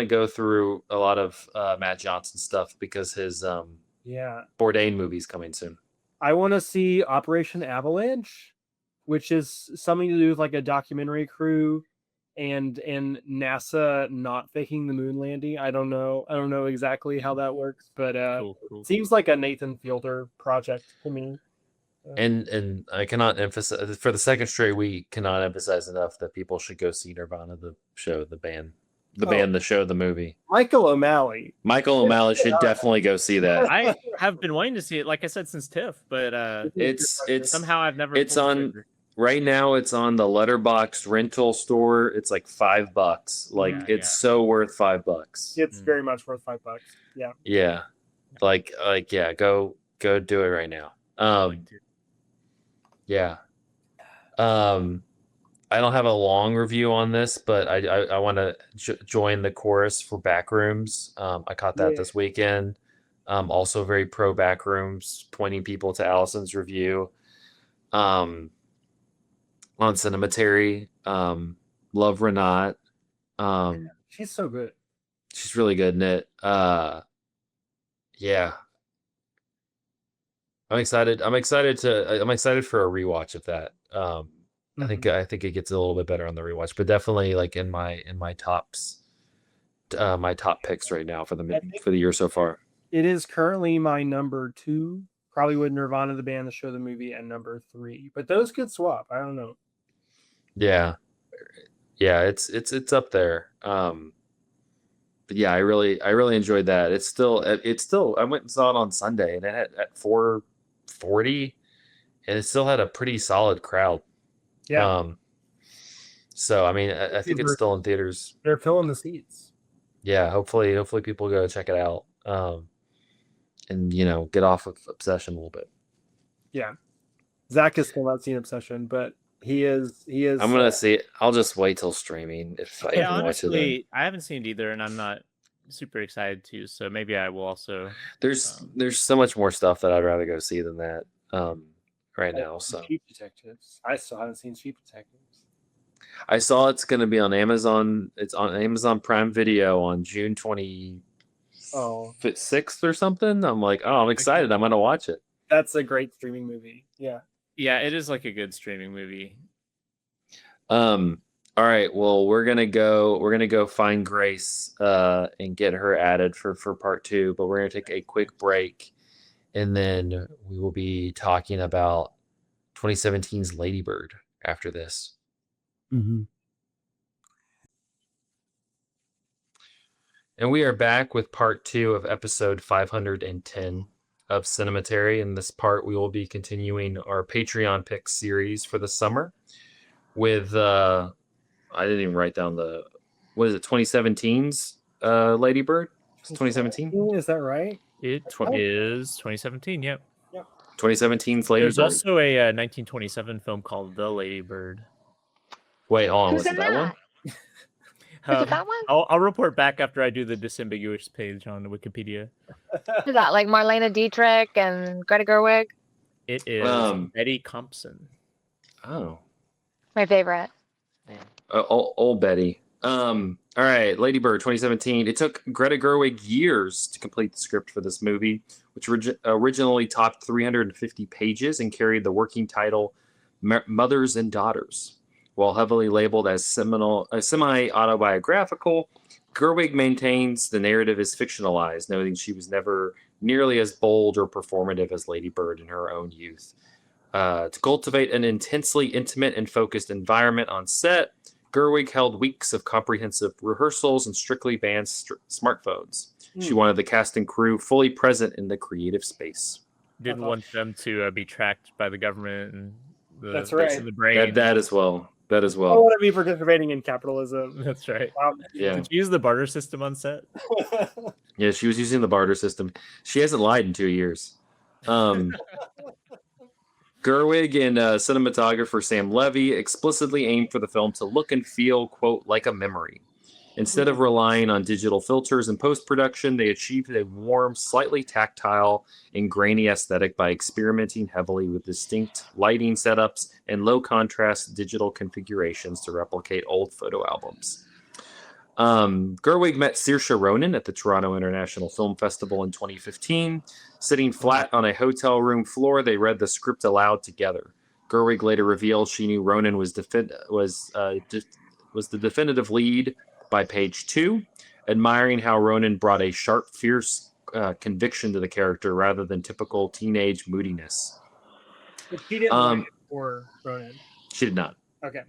go through a lot of Matt Johnson stuff because his Bourdain movie's coming soon. I want to see Operation Avalanche, which is something to do with like a documentary crew and NASA not faking the moon landing. I don't know exactly how that works, but Cool. it seems like a Nathan Fielder project to me. And I cannot emphasize for the second straight week cannot emphasize enough that people should go see Nirvana the show, the band, the show, the movie. Michael O'Malley should definitely go see that. I have been wanting to see it, like I said, since TIFF, but it's somehow I've never. It's on right now. It's on the Letterboxd rental store. It's like $5. Like so worth $5. It's very much worth $5. Yeah. Yeah. Like yeah. Go do it right now. Yeah. I don't have a long review on this, but I want to join the chorus for Backrooms. I caught that this weekend. Also very pro Backrooms, pointing people to Allison's review. On Cinematary, love Renat. She's so good. She's really good in it. Yeah. I'm excited for a rewatch of that. I think it gets a little bit better on the rewatch, but definitely like in my tops, my top picks right now for the year so far. It is currently my number 2, probably with Nirvana the band, the show, the movie, and number 3. But those could swap. I don't know. Yeah, it's up there. But yeah, I really enjoyed that. It's still I went and saw it on Sunday, and it had at 4:40, and it still had a pretty solid crowd. Yeah. So I mean, I think it's still in theaters. They're filling the seats. Yeah, hopefully people go check it out. And get off of Obsession a little bit. Yeah. Zach has still not seen Obsession, but he is. I'm gonna see it. I'll just wait till streaming if I can watch it. Then. I haven't seen it either, and I'm not super excited to. So maybe I will also. There's so much more stuff that I'd rather go see than that. Right now. So Cheap Detectives. I still haven't seen Cheap Detectives. I saw it's going to be on Amazon. It's on Amazon Prime Video on June 26th or something. I'm like, oh, I'm excited. I'm going to watch it. That's a great streaming movie. Yeah. Yeah, it is like a good streaming movie. All right. Well, we're gonna go find Grace and get her added for part 2. But we're gonna take a quick break. And then we will be talking about 2017's Lady Bird after this. Mm-hmm. And we are back with part 2 of episode 510 of Cinematary. In this part, we will be continuing our Patreon pick series for the summer with, I didn't even write down 2017's Lady Bird? 2017? Is that right? It is 2017, yep. 2017's Lady Bird. There's also a 1927 film called The Lady Bird. Wait, hold on. Who's Was it in that one? Is it that one? I'll report back after I do the disambiguous page on Wikipedia. Is that like Marlena Dietrich and Greta Gerwig? It is Betty Compson. Oh. My favorite. Old Betty. All right, Lady Bird 2017. It took Greta Gerwig years to complete the script for this movie, which originally topped 350 pages and carried the working title Mothers and Daughters. While heavily labeled as semi-autobiographical, Gerwig maintains the narrative is fictionalized, noting she was never nearly as bold or performative as Lady Bird in her own youth. To cultivate an intensely intimate and focused environment on set, Gerwig held weeks of comprehensive rehearsals and strictly banned smartphones. She wanted the cast and crew fully present in the creative space. Didn't want them to be tracked by the government and That's right. the brain. That as well. That as I well. want to be participating in capitalism. That's right. Yeah. Did you use the barter system on set? Yeah, she was using the barter system. She hasn't lied in 2 years. Gerwig and cinematographer Sam Levy explicitly aimed for the film to look and feel, quote, like a memory. Instead of relying on digital filters and post-production, they achieved a warm, slightly tactile, and grainy aesthetic by experimenting heavily with distinct lighting setups and low-contrast digital configurations to replicate old photo albums. Gerwig met Saoirse Ronan at the Toronto International Film Festival in 2015. Sitting flat on a hotel room floor, they read the script aloud together. Gerwig later revealed she knew Ronan was the definitive lead by page 2, admiring how Ronan brought a sharp, fierce conviction to the character rather than typical teenage moodiness. But she didn't write it for Ronan. She did not. Okay.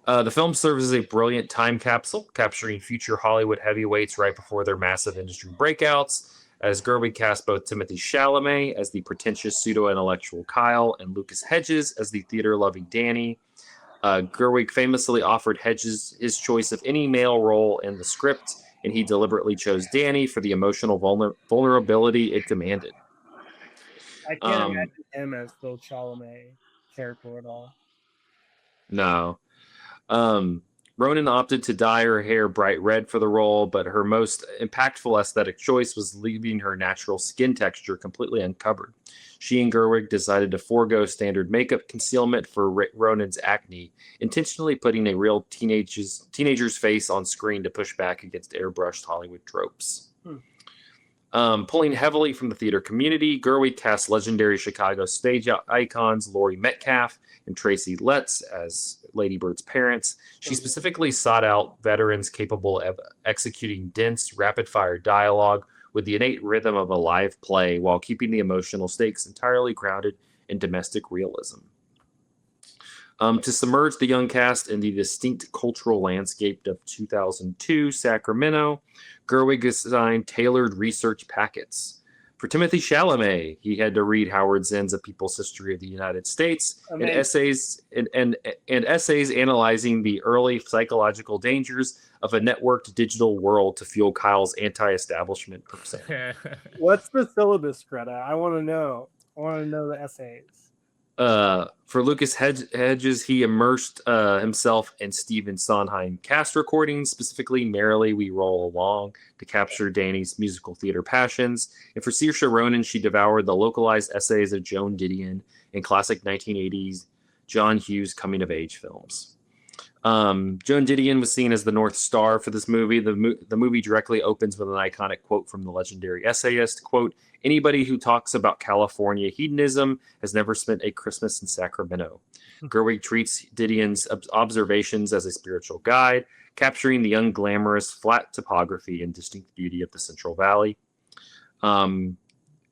The film serves as a brilliant time capsule, capturing future Hollywood heavyweights right before their massive industry breakouts, as Gerwig cast both Timothée Chalamet as the pretentious pseudo-intellectual Kyle and Lucas Hedges as the theater-loving Danny. Gerwig famously offered Hedges his choice of any male role in the script, and he deliberately chose Danny for the emotional vulnerability it demanded. I can't imagine him as Phil Chalamet character at all. No. Ronan opted to dye her hair bright red for the role, but her most impactful aesthetic choice was leaving her natural skin texture completely uncovered. She and Gerwig decided to forego standard makeup concealment for Ronan's acne, intentionally putting a real teenager's face on screen to push back against airbrushed Hollywood tropes. Pulling heavily from the theater community, Gerwig cast legendary Chicago stage icons Laurie Metcalf and Tracy Letts as Lady Bird's parents. She specifically sought out veterans capable of executing dense, rapid-fire dialogue with the innate rhythm of a live play while keeping the emotional stakes entirely grounded in domestic realism. To submerge the young cast in the distinct cultural landscape of 2002 Sacramento, Gerwig designed tailored research packets. For Timothée Chalamet, he had to read Howard Zinn's A People's History of the United States and essays analyzing the early psychological dangers of a networked digital world to fuel Kyle's anti-establishment persona. What's the syllabus, Greta? I want to know. I want to know the essays. For Lucas Hedges, he immersed himself in Stephen Sondheim cast recordings, specifically Merrily We Roll Along, to capture Danny's musical theater passions. And for Saoirse Ronan, she devoured the localized essays of Joan Didion in classic 1980s John Hughes coming-of-age films. Joan Didion was seen as the North Star for this movie. The movie directly opens with an iconic quote from the legendary essayist, quote, "Anybody who talks about California hedonism has never spent a Christmas in Sacramento." Gerwig treats Didion's observations as a spiritual guide, capturing the unglamorous, flat topography and distinct beauty of the Central Valley.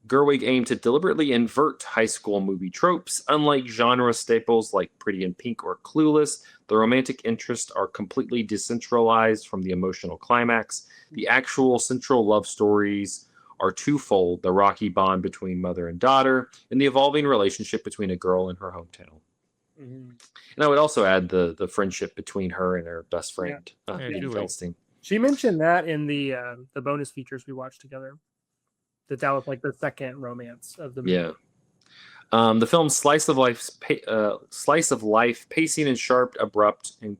Gerwig aimed to deliberately invert high school movie tropes. Unlike genre staples like Pretty in Pink or Clueless, the romantic interests are completely decentralized from the emotional climax. The actual central love stories are twofold: the rocky bond between mother and daughter, and the evolving relationship between a girl and her hometown. And I would also add the friendship between her and her best friend, Ian Feldstein. She mentioned that in the bonus features we watched together. That was like the second romance of the movie. Yeah. The film's slice of life pacing and sharp, abrupt, and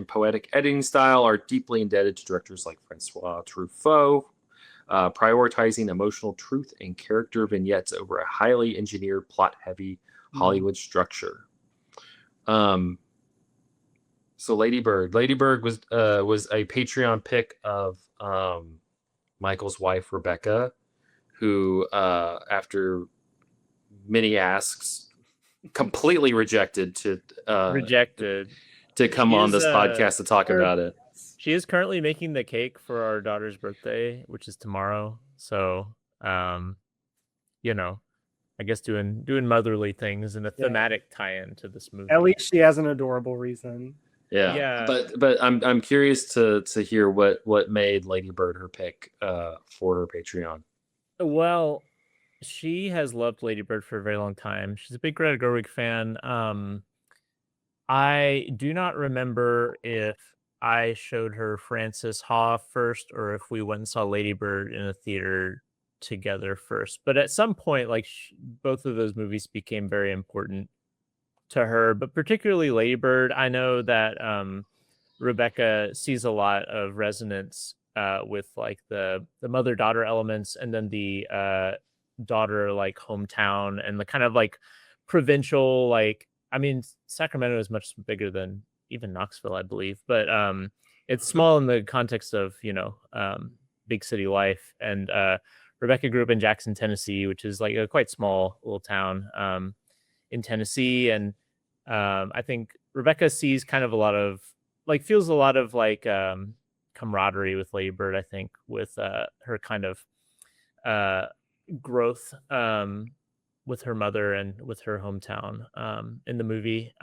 poetic editing style are deeply indebted to directors like Francois Truffaut, prioritizing emotional truth and character vignettes over a highly engineered, plot-heavy Hollywood structure. So Lady Bird was a Patreon pick of Michael's wife Rebecca, who after many asks completely rejected to come on this podcast to talk about it. She is currently making the cake for our daughter's birthday, which is tomorrow. So, you know, I guess doing motherly things and a thematic tie-in to this movie. At least she has an adorable reason. Yeah. But I'm curious to hear what made Lady Bird her pick for her Patreon. Well, she has loved Lady Bird for a very long time. She's a big Greta Gerwig fan. I do not remember if I showed her Frances Ha first or if we went and saw Lady Bird in a theater together first. But at some point, like both of those movies became very important to her, but particularly Lady Bird. I know that Rebecca sees a lot of resonance with like the mother-daughter elements, and then the daughter like hometown and the kind of like provincial, like, I mean, Sacramento is much bigger than even Knoxville, I believe, but it's small in the context of, you know, big city life. And Rebecca grew up in Jackson, Tennessee, which is like a quite small little town in Tennessee. And I think Rebecca sees kind of a lot of like, feels a lot of like camaraderie with Lady Bird, I think, with her kind of growth with her mother and with her hometown in the movie.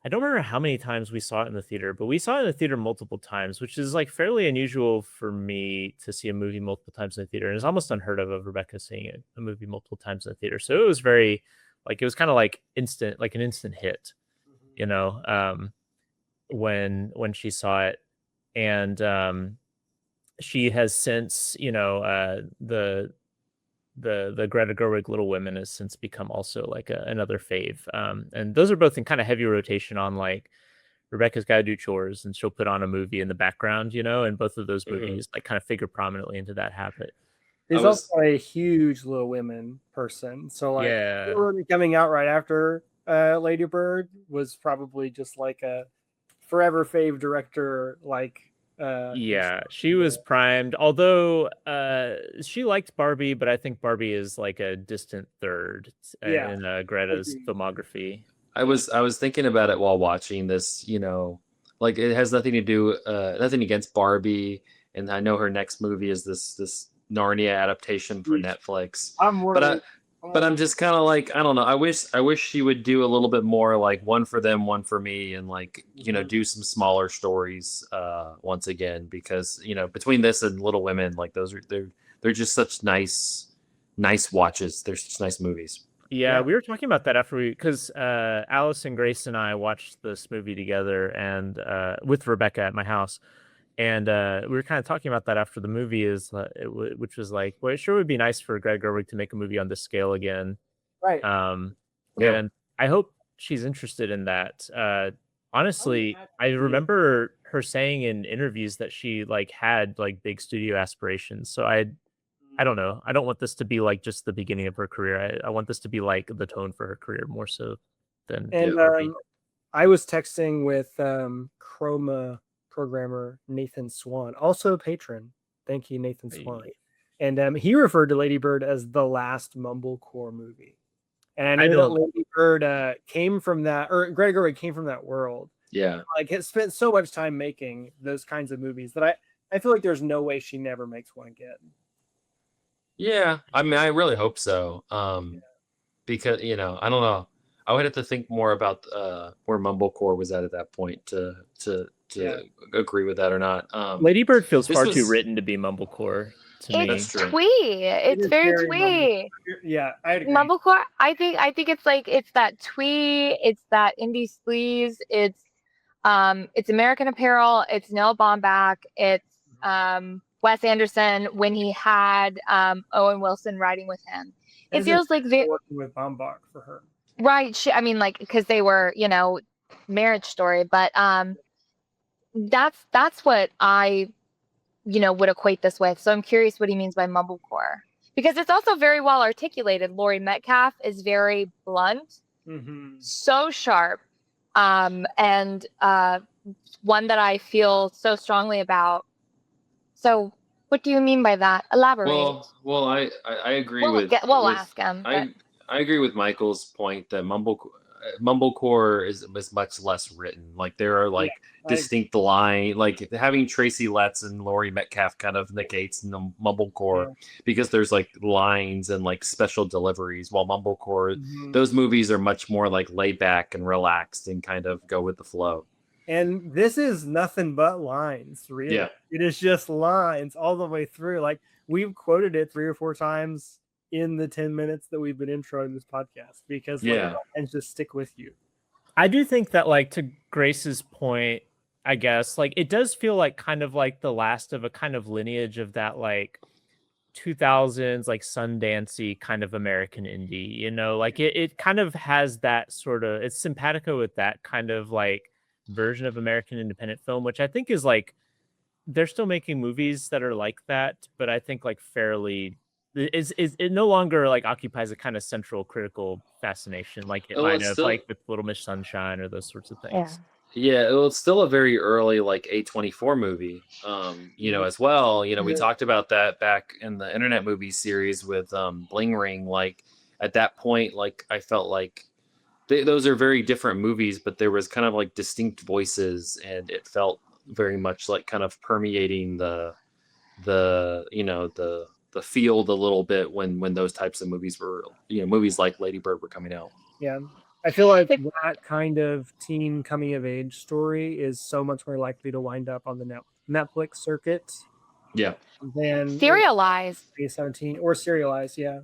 I don't remember how many times we saw it in the theater, but we saw it in the theater multiple times, which is like fairly unusual for me to see a movie multiple times in the theater. And it's almost unheard of Rebecca seeing a movie multiple times in the theater. So it was very like, it was kind of like instant, like an instant hit, you know, when she saw it. And she has since, you know, the Greta Gerwig Little Women has since become also like another fave. And those are both in kind of heavy rotation on like Rebecca's Gotta Do Chores, and she'll put on a movie in the background, you know, and both of those movies like kind of figure prominently into that habit. He's also a huge Little Women person. So like coming out right after Lady Bird was probably just like a forever fave director, like she was primed, although she liked Barbie, but I think Barbie is like a distant third in Greta's filmography. I was thinking about it while watching this, you know, like it has nothing to do nothing against Barbie, and I know her next movie is this Narnia adaptation for Netflix. But I'm just kind of like, I don't know. I wish she would do a little bit more like one for them, one for me, and like, you know, do some smaller stories once again, because, you know, between this and Little Women, like those are they're just such nice watches. They're such nice movies. Yeah, we were talking about that after because Allison, Grace, and I watched this movie together and with Rebecca at my house. And we were kind of talking about that after the movie, which was like, well, it sure would be nice for Greta Gerwig to make a movie on this scale again. Right. And I hope she's interested in that. Honestly, I remember her saying in interviews that she like had like big studio aspirations. So I don't know. I don't want this to be like just the beginning of her career. I want this to be like the tone for her career more so than. And I was texting with Chroma programmer Nathan Swan, also a patron. Thank you, Nathan Swan. And he referred to Lady Bird as the last mumblecore movie. And I know that Lady Bird came from that, or Greta Gerwig came from that world. Yeah. Like, it spent so much time making those kinds of movies that I feel like there's no way she never makes one again. Yeah. I mean, I really hope so. Because, you know, I don't know. I would have to think more about where mumblecore was at that point to agree with that or not. Lady Bird feels far too written to be mumblecore to me. It's twee. It's very twee. Yeah, I agree. Mumblecore. I think it's like it's that twee. It's that indie sleaze. It's American Apparel. It's Noah Baumbach. It's Wes Anderson when he had Owen Wilson writing with him. It feels like they working with Baumbach for her. Right. I mean, like, because they were, you know, Marriage Story, but that's what I, you know, would equate this with. So I'm curious what he means by mumblecore, because it's also very well articulated. Laurie Metcalf is very blunt, so sharp, and one that I feel so strongly about. So what do you mean by that? Elaborate. Well, I agree we'll ask him. I agree with Michael's point that Mumblecore is much less written. Like there are like distinct line, like having Tracy Letts and Laurie Metcalf kind of negates in the Mumblecore because there's like lines and like special deliveries. While Mumblecore, those movies are much more like laid back and relaxed and kind of go with the flow. And this is nothing but lines, really. Yeah. It is just lines all the way through. Like we've quoted it 3 or 4 times in the 10 minutes that we've been introing this podcast because and just stick with you. I do think that, like, to Grace's point, I guess, like, it does feel like kind of like the last of a kind of lineage of that, like, 2000s, like, Sundancey kind of American indie, you know? Like, it kind of has that sort of, it's simpatico with that kind of, like, version of American independent film, which I think is, like, they're still making movies that are like that, but I think, like, fairly... it no longer like occupies a kind of central critical fascination like it might have like with Little Miss Sunshine or those sorts of things. Yeah, it's still a very early like A24 movie, you know, as well. You know, we talked about that back in the Internet Movie series with Bling Ring. Like at that point, like I felt like those are very different movies, but there was kind of like distinct voices, and it felt very much like kind of permeating the you know the field a little bit when those types of movies were, you know, movies like Lady Bird were coming out. Yeah. I feel like that kind of teen coming of age story is so much more likely to wind up on the Netflix circuit. Yeah. Than Serialized. 17 or Serialized. Yeah.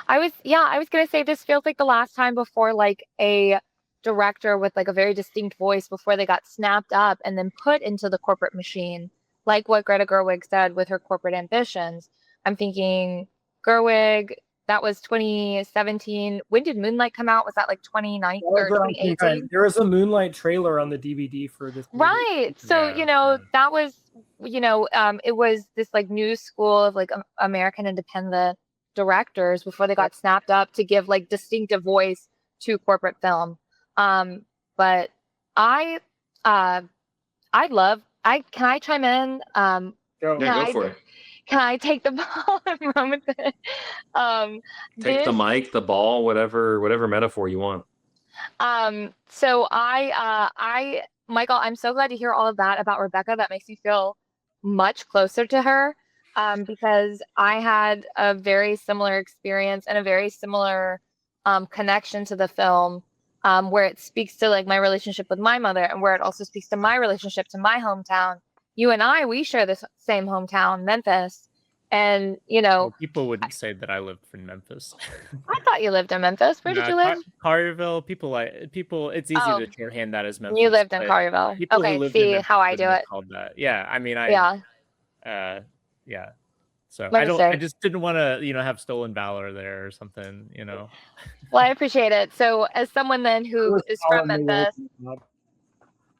I was going to say this feels like the last time before like a director with like a very distinct voice before they got snapped up and then put into the corporate machine. Like what Greta Gerwig said with her corporate ambitions. I'm thinking Gerwig, that was 2017. When did Moonlight come out? Was that like 2019 or 2018? There was a Moonlight trailer on the DVD for this movie. Right. So, you know, that was, you know, it was this like new school of like American independent directors before they got snapped up to give like distinctive voice to corporate film. But can I chime in? Go for it. Can I take the ball and run with it? Take the mic, the ball, whatever metaphor you want. So Michael, I'm so glad to hear all of that about Rebecca. That makes me feel much closer to her, because I had a very similar experience and a very similar connection to the film. Where it speaks to like my relationship with my mother and where it also speaks to my relationship to my hometown. You and I, we share this same hometown, Memphis. And, you know... Well, people wouldn't say that I lived in Memphis. I thought you lived in Memphis. Where did you live? Collierville. People, it's easy to shorthand that as Memphis. You lived in Collierville. Okay, see how I do it. Called that. Yeah, I mean, yeah. So I just didn't want to, you know, have stolen valor there or something, you know. Well, I appreciate it. So as someone then who is from Memphis,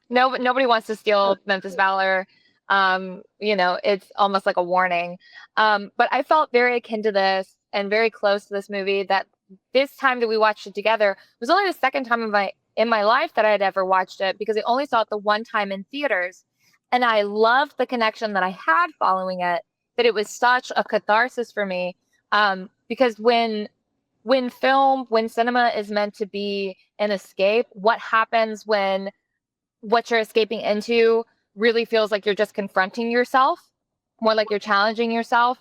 nobody wants to steal Memphis valor. You know, it's almost like a warning. But I felt very akin to this and very close to this movie that this time that we watched it together was only the second time in my life that I had ever watched it because I only saw it the one time in theaters. And I loved the connection that I had following it, that it was such a catharsis for me. Because when cinema is meant to be an escape, what happens when what you're escaping into really feels like you're just confronting yourself, more like you're challenging yourself,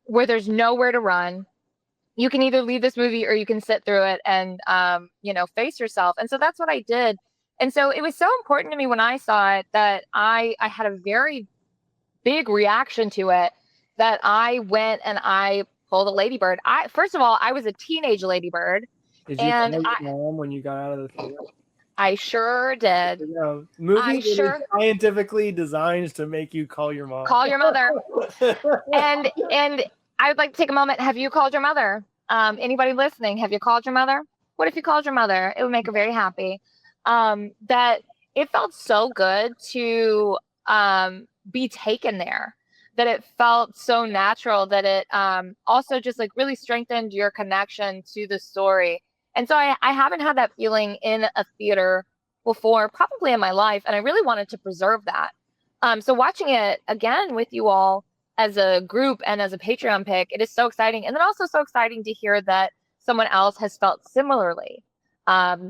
where there's nowhere to run. You can either leave this movie or you can sit through it and, you know, face yourself. And so that's what I did. And so it was so important to me when I saw it that I had a very big reaction to it, that I went and I pulled a ladybird. First of all, I was a teenage ladybird. Did you call your mom when you got out of the theater? I sure did. You know, movies are scientifically designed to make you call your mom. Call your mother. and I would like to take a moment. Have you called your mother? Anybody listening, have you called your mother? What if you called your mother? It would make her very happy. That it felt so good to be taken there, that it felt so natural, that it also just like really strengthened your connection to the story. And so I haven't had that feeling in a theater before, probably in my life, and I really wanted to preserve that. So watching it again with you all as a group and as a Patreon pick, it is so exciting. And then also so exciting to hear that someone else has felt similarly.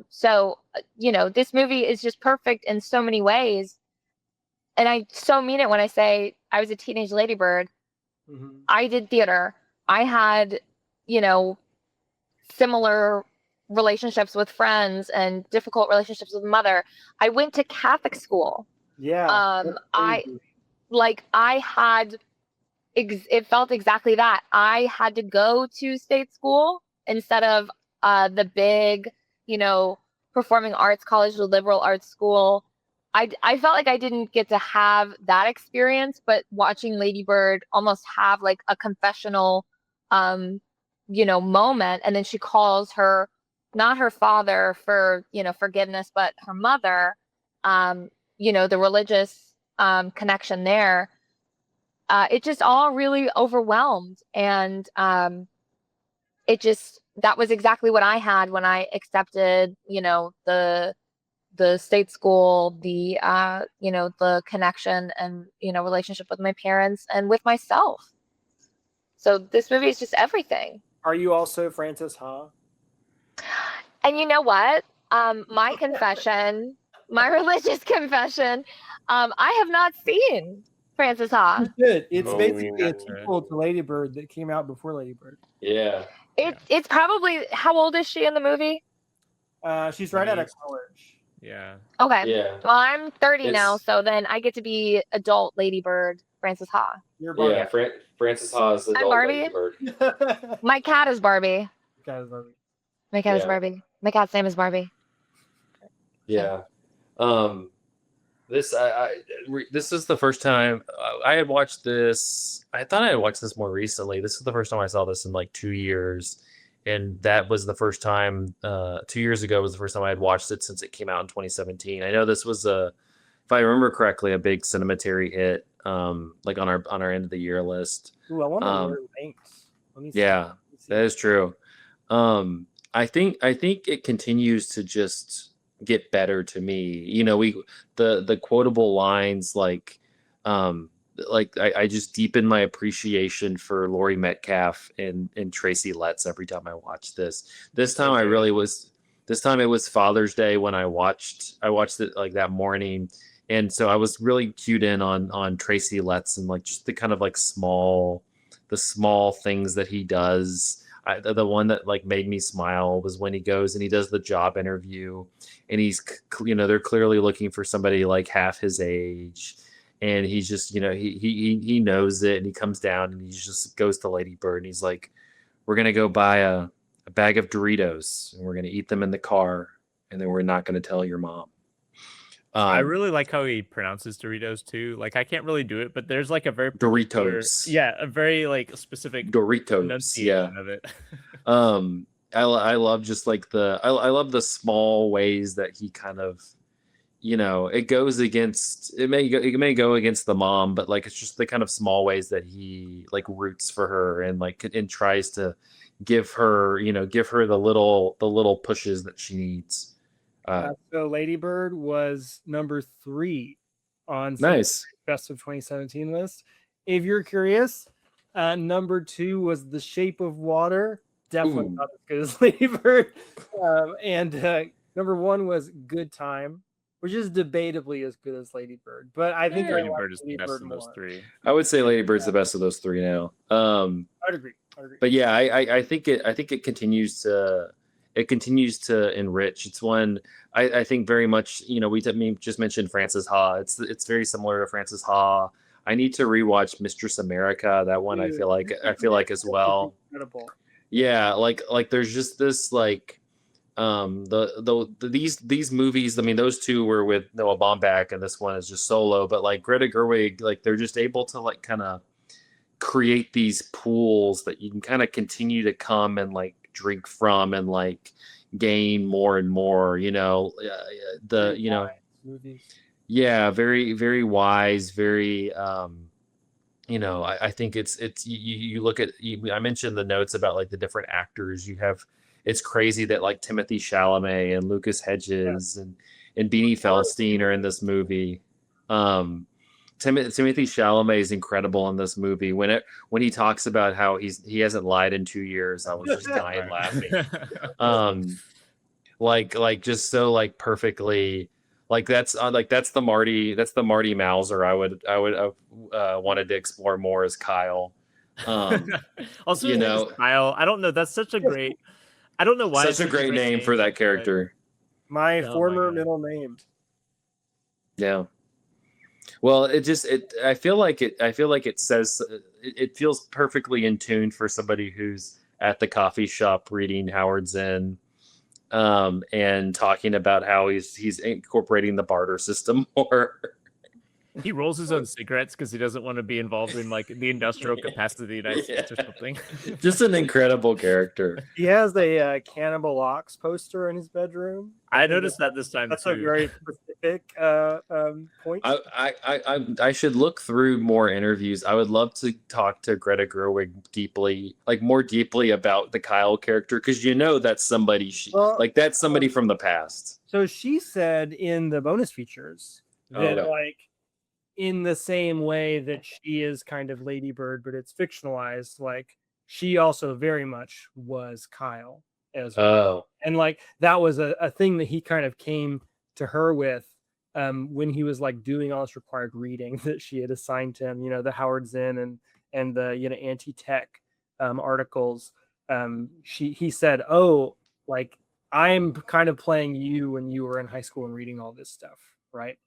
So, this movie is just perfect in so many ways. And I so mean it when I say I was a teenage ladybird. Mm-hmm. I did theater. I had, similar relationships with friends and difficult relationships with mother. I went to Catholic school. Yeah. It felt exactly that. I had to go to state school instead of the big, performing arts college, the liberal arts school. I felt like I didn't get to have that experience, but watching Lady Bird almost have like a confessional, moment. And then she calls not her father for, forgiveness, but her mother, the religious connection there. It just all really overwhelmed. And that was exactly what I had when I accepted, the state school, the the connection and relationship with my parents and with myself. So this movie is just everything. Are you also Frances Ha? And you know what? My confession, my religious confession, I have not seen Frances Ha. Good. It's Oh, basically yeah. a sequel to Lady Bird that came out before Lady Bird. Yeah. It's probably, how old is she in the movie? She's right out of college. Yeah. Okay. Yeah. Well, I'm 30 now, It's- so then I get to be adult Lady Bird, Frances Ha. You're Barbie. Yeah. Frances Ha is the I'm adult Barbie. Lady Bird. My cat is Barbie. Guys, Barbie. My cat is Yeah. Barbie. My cat's name is Barbie. Yeah. This this is the first time I had watched this. I thought I had watched this more recently. This is the first time I saw this in like 2 years, and that was the first time. 2 years ago was the first time I had watched it since it came out in 2017. I know this was if I remember correctly, a big Cinematary hit. Like on our end of the year list. Ooh, I want to learn links. Let me see. Yeah, that is true. I think it continues to just get better to me. The quotable lines I just deepen my appreciation for Laurie Metcalf and Tracy Letts every time I watch this. This time this time it was Father's Day when I watched it like that morning. And so I was really cued in on Tracy Letts and like just the kind of like small things that he does. The one that like made me smile was when he goes and he does the job interview, and he's they're clearly looking for somebody like half his age, and he's just he knows it, and he comes down and he just goes to Lady Bird and he's like, we're gonna go buy a bag of Doritos and we're gonna eat them in the car, and then we're not gonna tell your mom. I really like how he pronounces Doritos too. Like I can't really do it, but there's like a very Doritos. Yeah, a very like specific Doritos. pronunciation of it. I love just like I love the small ways that he kind of it goes against it may go against the mom, but like it's just the kind of small ways that he like roots for her and like and tries to give her the little pushes that she needs. So Lady Bird was number 3 on Nice. Best of 2017 list. If you're curious, number 2 was The Shape of Water. Definitely not as good as Lady Bird. And number 1 was Good Time, which is debatably as good as Lady Bird. But I think Lady Bird is the best of those 3. I would say Lady Bird's the best of those 3 now. I'd agree. But yeah, I think it continues to enrich. It's one I think very much. We just mentioned Frances Ha. It's very similar to Frances Ha. I need to rewatch Mistress America. That one I feel like as well. Incredible. Yeah, like there's just this like these movies. I mean, those 2 were with Noah Baumbach, and this one is just solo. But like Greta Gerwig, like they're just able to like kind of create these pools that you can kind of continue to come and like drink from and like gain more and more. Yeah, very very wise, very I think it's you look at I mentioned the notes about like the different actors you have. It's crazy that like Timothy Chalamet and Lucas Hedges and Beanie Feldstein are in this movie. Timothy Chalamet is incredible in this movie. When he talks about how he hasn't lied in 2 years, I was just dying laughing. Like just so like perfectly, like that's the Marty Mauser I would wanted to explore more as Kyle. Also, you know, Kyle, I don't know. That's such a great. I don't know why. Such a great name for that character. My Oh former my God. middle name. Yeah. Well, I feel like it says it feels perfectly in tune for somebody who's at the coffee shop reading Howard Zinn, and talking about how he's incorporating the barter system more. He rolls his own cigarettes because he doesn't want to be involved in like the industrial capacity of the United States or something. Just an incredible character. He has a Cannibal Ox poster in his bedroom. I noticed that this time That's too. a very specific point. I should look through more interviews. I would love to talk to Greta Gerwig more deeply about the Kyle character, because that's somebody that's somebody from the past. So she said in the bonus features that like in the same way that she is kind of Lady Bird, but it's fictionalized, like she also very much was Kyle as well. Oh. And like that was a thing that he kind of came to her with when he was like doing all this required reading that she had assigned to him, the Howard Zinn and the anti-tech articles. He said, oh, like I'm kind of playing you when you were in high school and reading all this stuff, right?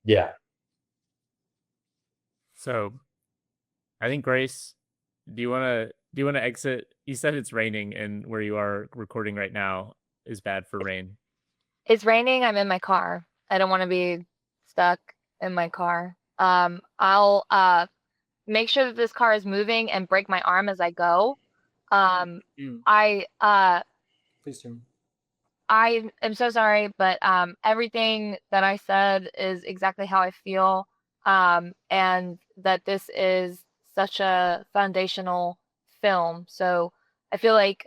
Yeah. So I think, Grace, do you want to exit? You said it's raining and where you are recording right now is bad for rain. It's raining. I'm in my car. I don't want to be stuck in my car. I'll make sure that this car is moving and break my arm as I go. Please do. I am so sorry, but everything that I said is exactly how I feel, and that this is such a foundational film. So I feel like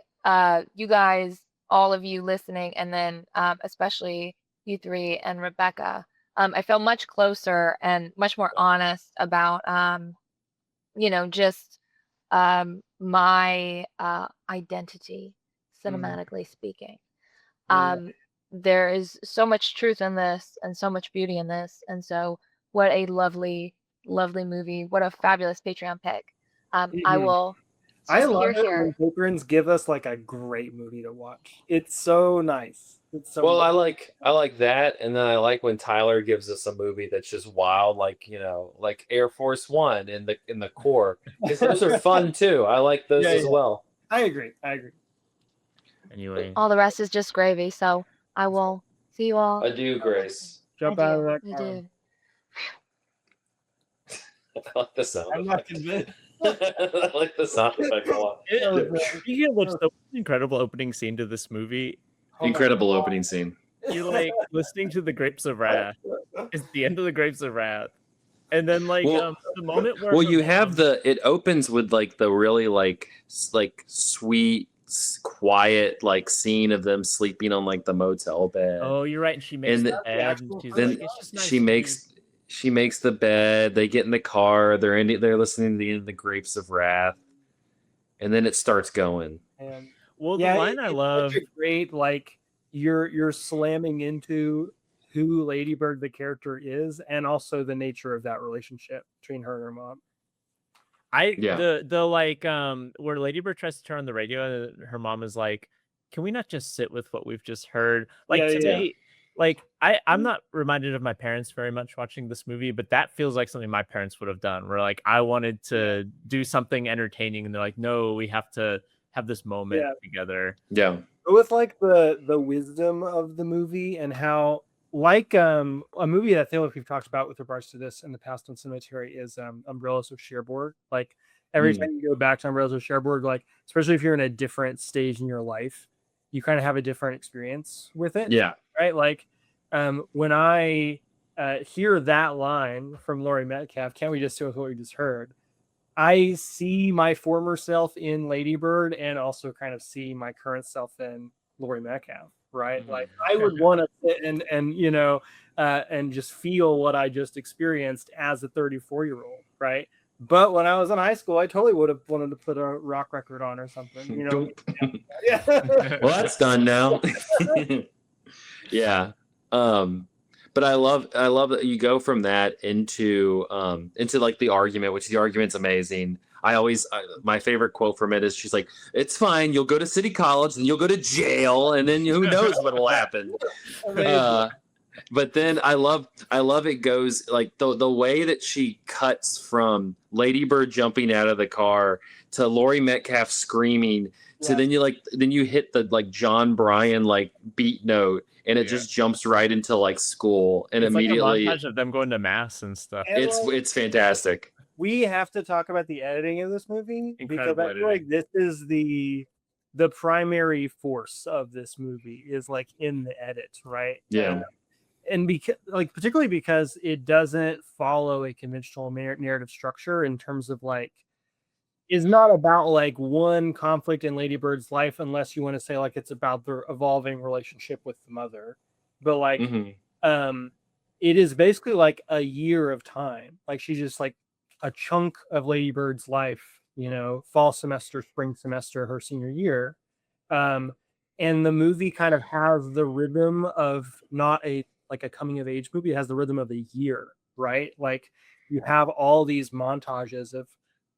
you guys, all of you listening, and then especially you three and Rebecca, I feel much closer and much more honest about, just my identity, cinematically speaking. There is so much truth in this and so much beauty in this. And so what a lovely, lovely movie. What a fabulous Patreon pick. I will. I love it when patrons give us like a great movie to watch. It's so nice. It's so well, nice. I like that, and then I like when Tyler gives us a movie that's just wild, like like Air Force One in the core, because those are fun too. I like those as well. I agree. Anyway, all the rest is just gravy. So I will see you all. Adieu, Grace. Jump out of that I car. do. I like the sound. I'm not convinced. I like the sound effect a lot. Speaking of which, the incredible opening scene to this movie. Incredible opening scene. You're like listening to the Grapes of Wrath. It's the end of the Grapes of Wrath, and then the moment where you have it opens with like the really like sweet, quiet like scene of them sleeping on like the motel bed. Oh, you're right. And she makes the bed. And she's then like, it's just nice she makes the bed. They get in the car. They're listening to the end of the Grapes of Wrath, and then it starts going. And the line I love, such a great like you're slamming into who Lady Bird the character is, and also the nature of that relationship between her and her mom. Where Lady Bird tries to turn on the radio and her mom is like, can we not just sit with what we've just heard? I'm not reminded of my parents very much watching this movie, but that feels like something my parents would have done, where like I wanted to do something entertaining and they're like, no, we have to have this moment together. Yeah. With like the wisdom of the movie, and how like a movie that I feel like we've talked about with regards to this in the past on Cemetery is Umbrellas of Cherbourg. Like every time you go back to Umbrellas of Cherbourg, like especially if you're in a different stage in your life, you kind of have a different experience with it. Yeah. Right. Like when I hear that line from Laurie Metcalf, can't we just do with what we just heard? I see my former self in Lady Bird, and also kind of see my current self in Laurie Metcalf, right? Like I would want to sit and and just feel what I just experienced as a 34-year-old, right? But when I was in high school, I totally would have wanted to put a rock record on or something, you know. Yeah. Well, that's done now. Yeah. But I love that you go from that into like the argument, which the argument's amazing. My favorite quote from it is she's like, "It's fine. You'll go to city college, then you'll go to jail, and then who knows what will happen." But then I love it goes like the way that she cuts from Lady Bird jumping out of the car to Laurie Metcalf screaming to then you hit the like John Bryan like beat note, and it just jumps right into like school, and it's immediately like a montage of them going to mass and stuff. It's fantastic. We have to talk about the editing of this movie because I feel like this is the primary force of this movie is like in the edit, right? Yeah. And because like particularly because it doesn't follow a conventional narrative structure in terms of like is not about like one conflict in Lady Bird's life unless you want to say like it's about their evolving relationship with the mother, but like it is basically like a year of time. Like she's just like a chunk of Lady Bird's life, you know, fall semester, spring semester, her senior year. And the movie kind of has the rhythm of not a like a coming of age movie. It has the rhythm of a year, right? Like you have all these montages of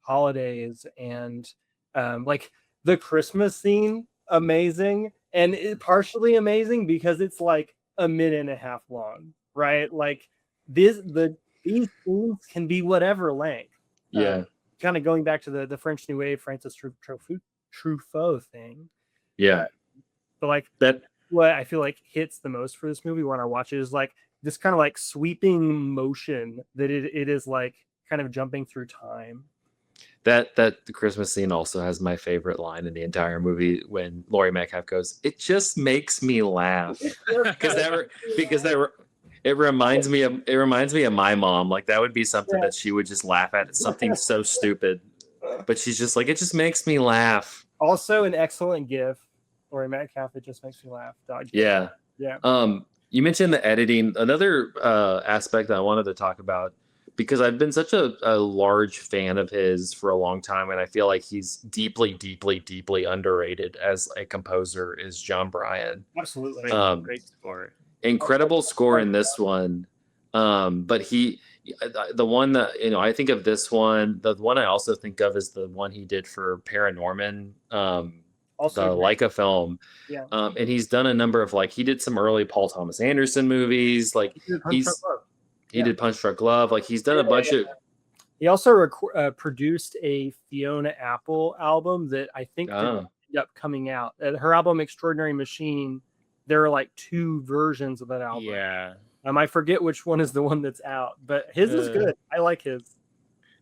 holidays and like the Christmas scene, amazing. And partially amazing because it's like a minute and a half long, right? Like these scenes can be whatever length. Yeah. Kind of going back to the French New Wave, Francis Truffaut thing. Yeah. But like that, what I feel like hits the most for this movie when I watch it is like this kind of like sweeping motion that it is like kind of jumping through time. That the Christmas scene also has my favorite line in the entire movie when Laurie Metcalf goes, "It just makes me laugh," it reminds me of my mom. Like that would be something that she would just laugh at. It's something so stupid, but she's just like, "It just makes me laugh." Also, an excellent gif. Laurie Metcalf, it just makes me laugh. Dog. Yeah. You mentioned the editing. Another aspect that I wanted to talk about, because I've been such a large fan of his for a long time, and I feel like he's deeply, deeply, deeply underrated as a composer, is John Bryan. Absolutely. Great score. Incredible score in this one. But the one that, you know, I think of this one, the one I also think of is the one he did for Paranorman, also the Leica film. Yeah. And he's done a number of, like, he did some early Paul Thomas Anderson movies. Like he did Punch Drunk Love. Like he's done a bunch of. He also produced a Fiona Apple album that I think ended up coming out. Her album Extraordinary Machine. There are like 2 versions of that album. Yeah. I forget which one is the one that's out, but his is good. I like his.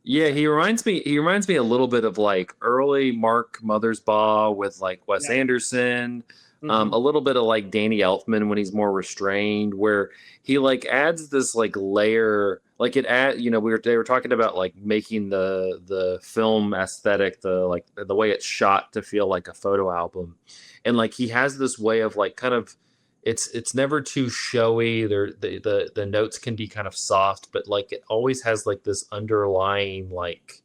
Yeah, he reminds me a little bit of like early Mark Mothersbaugh with like Wes Anderson. A little bit of like Danny Elfman when he's more restrained, where he like adds this like layer, like you know, they were talking about like making the film aesthetic, the way it's shot to feel like a photo album. And like he has this way of like kind of it's never too showy. The notes can be kind of soft, but like it always has like this underlying like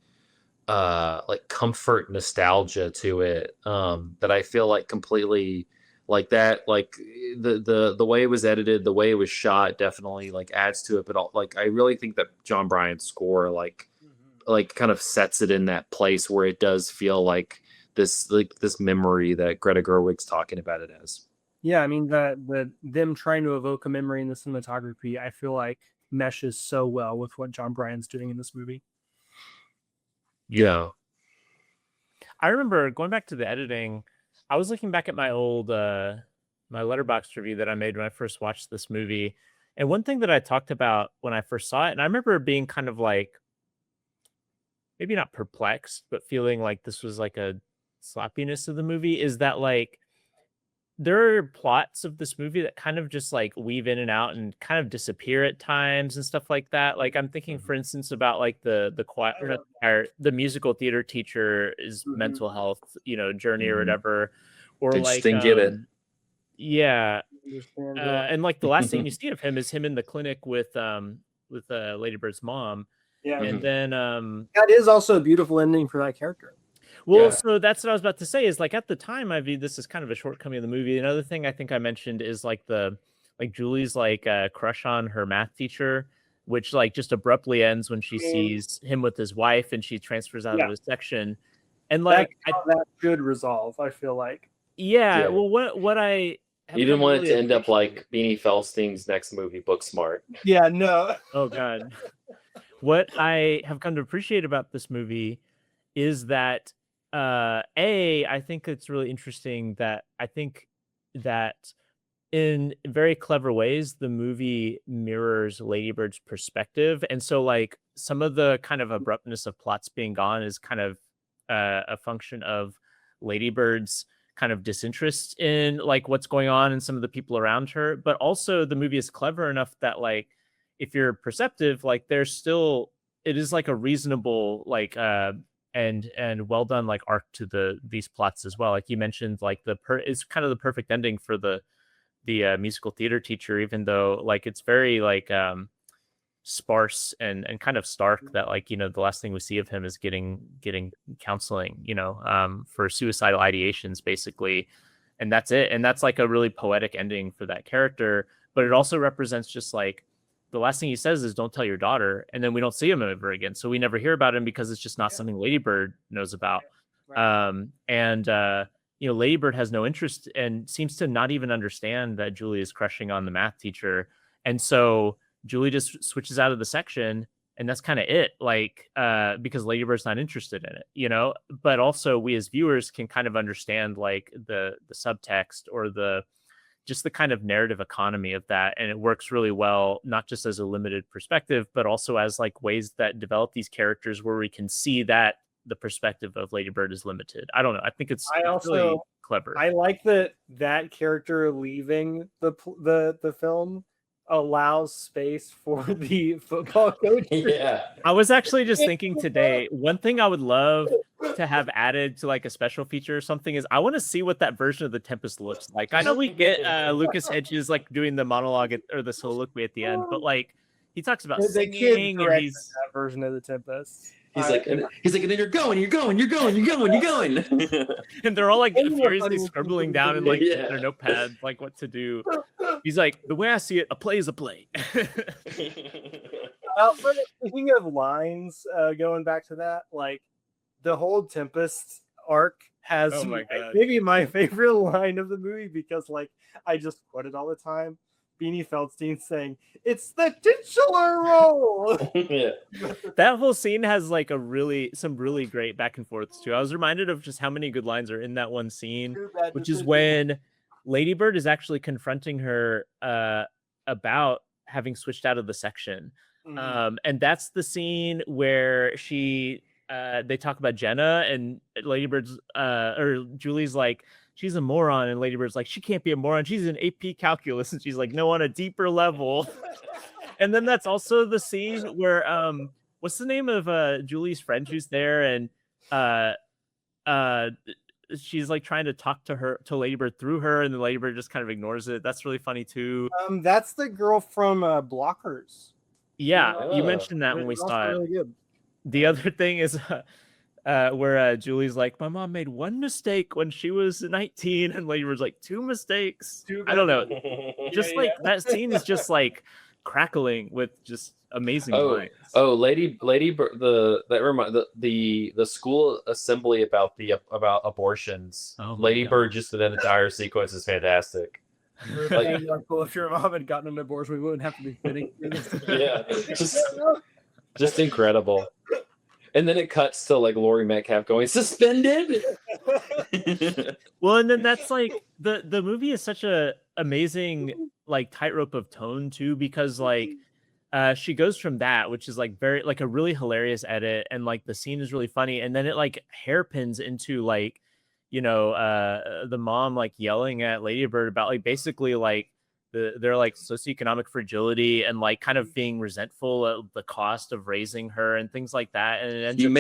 comfort nostalgia to it, that I feel like completely like that, like the way it was edited, the way it was shot definitely like adds to it. But like I really think that John Bryan's score like kind of sets it in that place where it does feel like this memory that Greta Gerwig's talking about it as. Yeah, I mean them trying to evoke a memory in the cinematography, I feel like meshes so well with what John Bryan's doing in this movie. Yeah. I remember going back to the editing, I was looking back at my old my Letterboxd review that I made when I first watched this movie. And one thing that I talked about when I first saw it, and I remember being kind of like, maybe not perplexed, but feeling like this was like a sloppiness of the movie, is that like there are plots of this movie that kind of just like weave in and out and kind of disappear at times and stuff like that. Like I'm thinking, for instance, about like the musical theater teacher's mental health, you know, journey or whatever, or they like just didn't get it. Yeah, understand. and like the last scene you see of him is him in the clinic with Lady Bird's mom. Yeah, And then that is also a beautiful ending for that character. well, Yeah. so that's what I was about to say is like at the time I viewed this as kind of a shortcoming of the movie. Another thing I think I mentioned is like Julie's like crush on her math teacher, which like just abruptly ends when she sees him with his wife and she transfers out of the section. And like that should resolve, I feel like. Yeah. Well, what I you didn't want it to end up like Beanie Feldstein's next movie, Booksmart. Yeah, no. Oh God. What I have come to appreciate about this movie is that I think it's really interesting that I think that in very clever ways the movie mirrors Lady Bird's perspective, and so like some of the kind of abruptness of plots being gone is kind of a function of Lady Bird's kind of disinterest in like what's going on and some of the people around her, but also the movie is clever enough that like if you're perceptive, like there's still it is like a reasonable like and well done like arc to these plots as well. Like you mentioned, like it's kind of the perfect ending for the musical theater teacher, even though like it's very like sparse and kind of stark that like, you know, the last thing we see of him is getting counseling, you know, for suicidal ideations basically, and that's it. And that's like a really poetic ending for that character, but it also represents just like the last thing he says is don't tell your daughter, and then we don't see him ever again, so we never hear about him because it's just not something Lady Bird knows about. You know, Lady Bird has no interest and seems to not even understand that Julie is crushing on the math teacher, and so Julie just switches out of the section, and that's kind of it, like because Lady Bird's not interested in it, you know. But also we as viewers can kind of understand like the subtext or the kind of narrative economy of that, and it works really well, not just as a limited perspective, but also as like ways that develop these characters where we can see that the perspective of Lady Bird is limited. I don't know. I think it's really clever. I like that character leaving the film allows space for the football coach. Yeah. I was actually just thinking today, one thing I would love to have added to like a special feature or something is I want to see what that version of the Tempest looks like. I know we get Lucas Hedges like doing the monologue or the soliloquy at the end, but like he talks about singing and he's that version of the Tempest. He's like, and then you're going. And they're all like furiously scribbling down in like their notepads, like what to do. He's like, the way I see it, a play is a play. Speaking of lines, going back to that, like the whole Tempest arc has maybe my favorite line of the movie because like I just quote it all the time. Beanie Feldstein saying, "It's the titular role." That whole scene has like some really great back and forths too. I was reminded of just how many good lines are in that one scene, which is when Lady Bird is actually confronting her about having switched out of the section. And that's the scene where they talk about Jenna, and Lady Bird's or Julie's like, she's a moron, and Lady Bird's like, she can't be a moron, she's in AP calculus, and she's like, no, on a deeper level. And then that's also the scene where what's the name of Julie's friend who's there, and she's like trying to talk to Lady Bird through her, and the Lady Bird just kind of ignores it. That's really funny too. That's the girl from Blockers. Yeah, you mentioned that when we saw it. Really good. The other thing is where Julie's like, my mom made one mistake when she was 19, and Lady Bird's like, two mistakes. I don't know. Just like that scene is just like crackling with just amazing lines. Lady Bird, the school assembly about abortions. Lady Bird just in that entire sequence is fantastic. Like, if your mom had gotten an abortion, we wouldn't have to be fitting through this. Just incredible. And then it cuts to like Laurie Metcalf going, suspended. Well, and then that's like the movie is such a amazing like tightrope of tone too, because like she goes from that, which is like very like a really hilarious edit, and like the scene is really funny, and then it like hairpins into like, you know, the mom like yelling at Lady Bird about like basically like their like socioeconomic fragility and like kind of being resentful of the cost of raising her and things like that. And it ends You up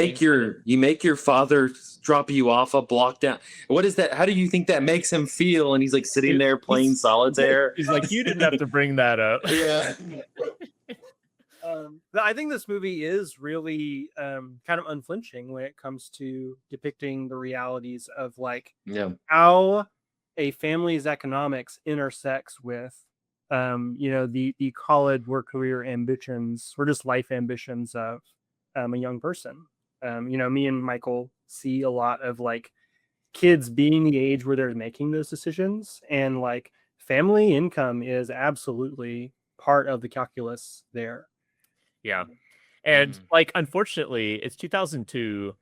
make your father drop you off a block down. What is that? How do you think that makes him feel? And he's like sitting there playing solitaire. He's like, you didn't have to bring that up. Yeah. I think this movie is really kind of unflinching when it comes to depicting the realities of like how a family's economics intersects with the college work career ambitions or just life ambitions of a young person. Me and Michael see a lot of like kids being the age where they're making those decisions, and like family income is absolutely part of the calculus there. Yeah. And like, unfortunately, it's 2002.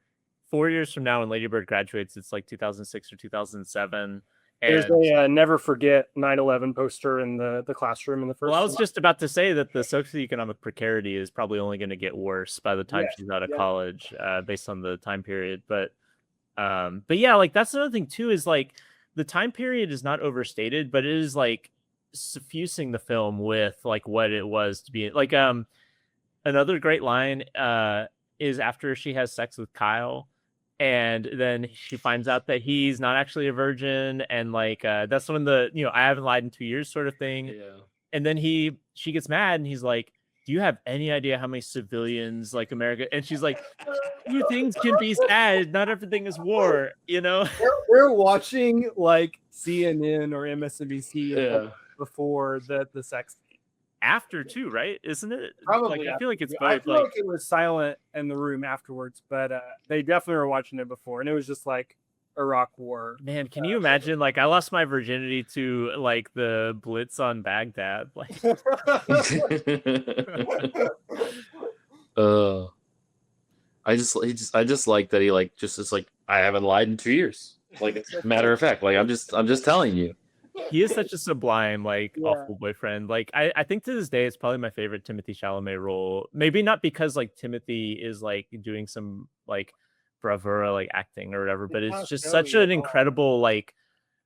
4 years from now, when Lady Bird graduates, it's like 2006 or 2007. There's a never forget 9/11 poster in the classroom in the first. Well, I was just about to say that the socioeconomic precarity is probably only going to get worse by the time she's out of college, based on the time period. But yeah, like that's another thing too, is like the time period is not overstated, but it is like suffusing the film with like what it was to be like. Another great line is after she has sex with Kyle, and then she finds out that he's not actually a virgin, and like that's when the I haven't lied in 2 years sort of thing. Yeah. And then she gets mad and he's like, do you have any idea how many civilians like America? And she's like, few things can be sad, not everything is war. We're watching like CNN or MSNBC before the sex. After too, right? Isn't it? Probably. Like, I feel like it's both. I feel like it was silent in the room afterwards, but they definitely were watching it before, and it was just like Iraq War. Man, can you imagine? Like, I lost my virginity to like the Blitz on Baghdad. Like, I just like that he like just is like, I haven't lied in 2 years. Like, it's a matter of fact. Like, I'm just telling you. He is such a sublime, like, awful boyfriend. Like, I think to this day, it's probably my favorite Timothée Chalamet role. Maybe not because like Timothy is like doing some like bravura, like acting or whatever, but it's just such an incredible like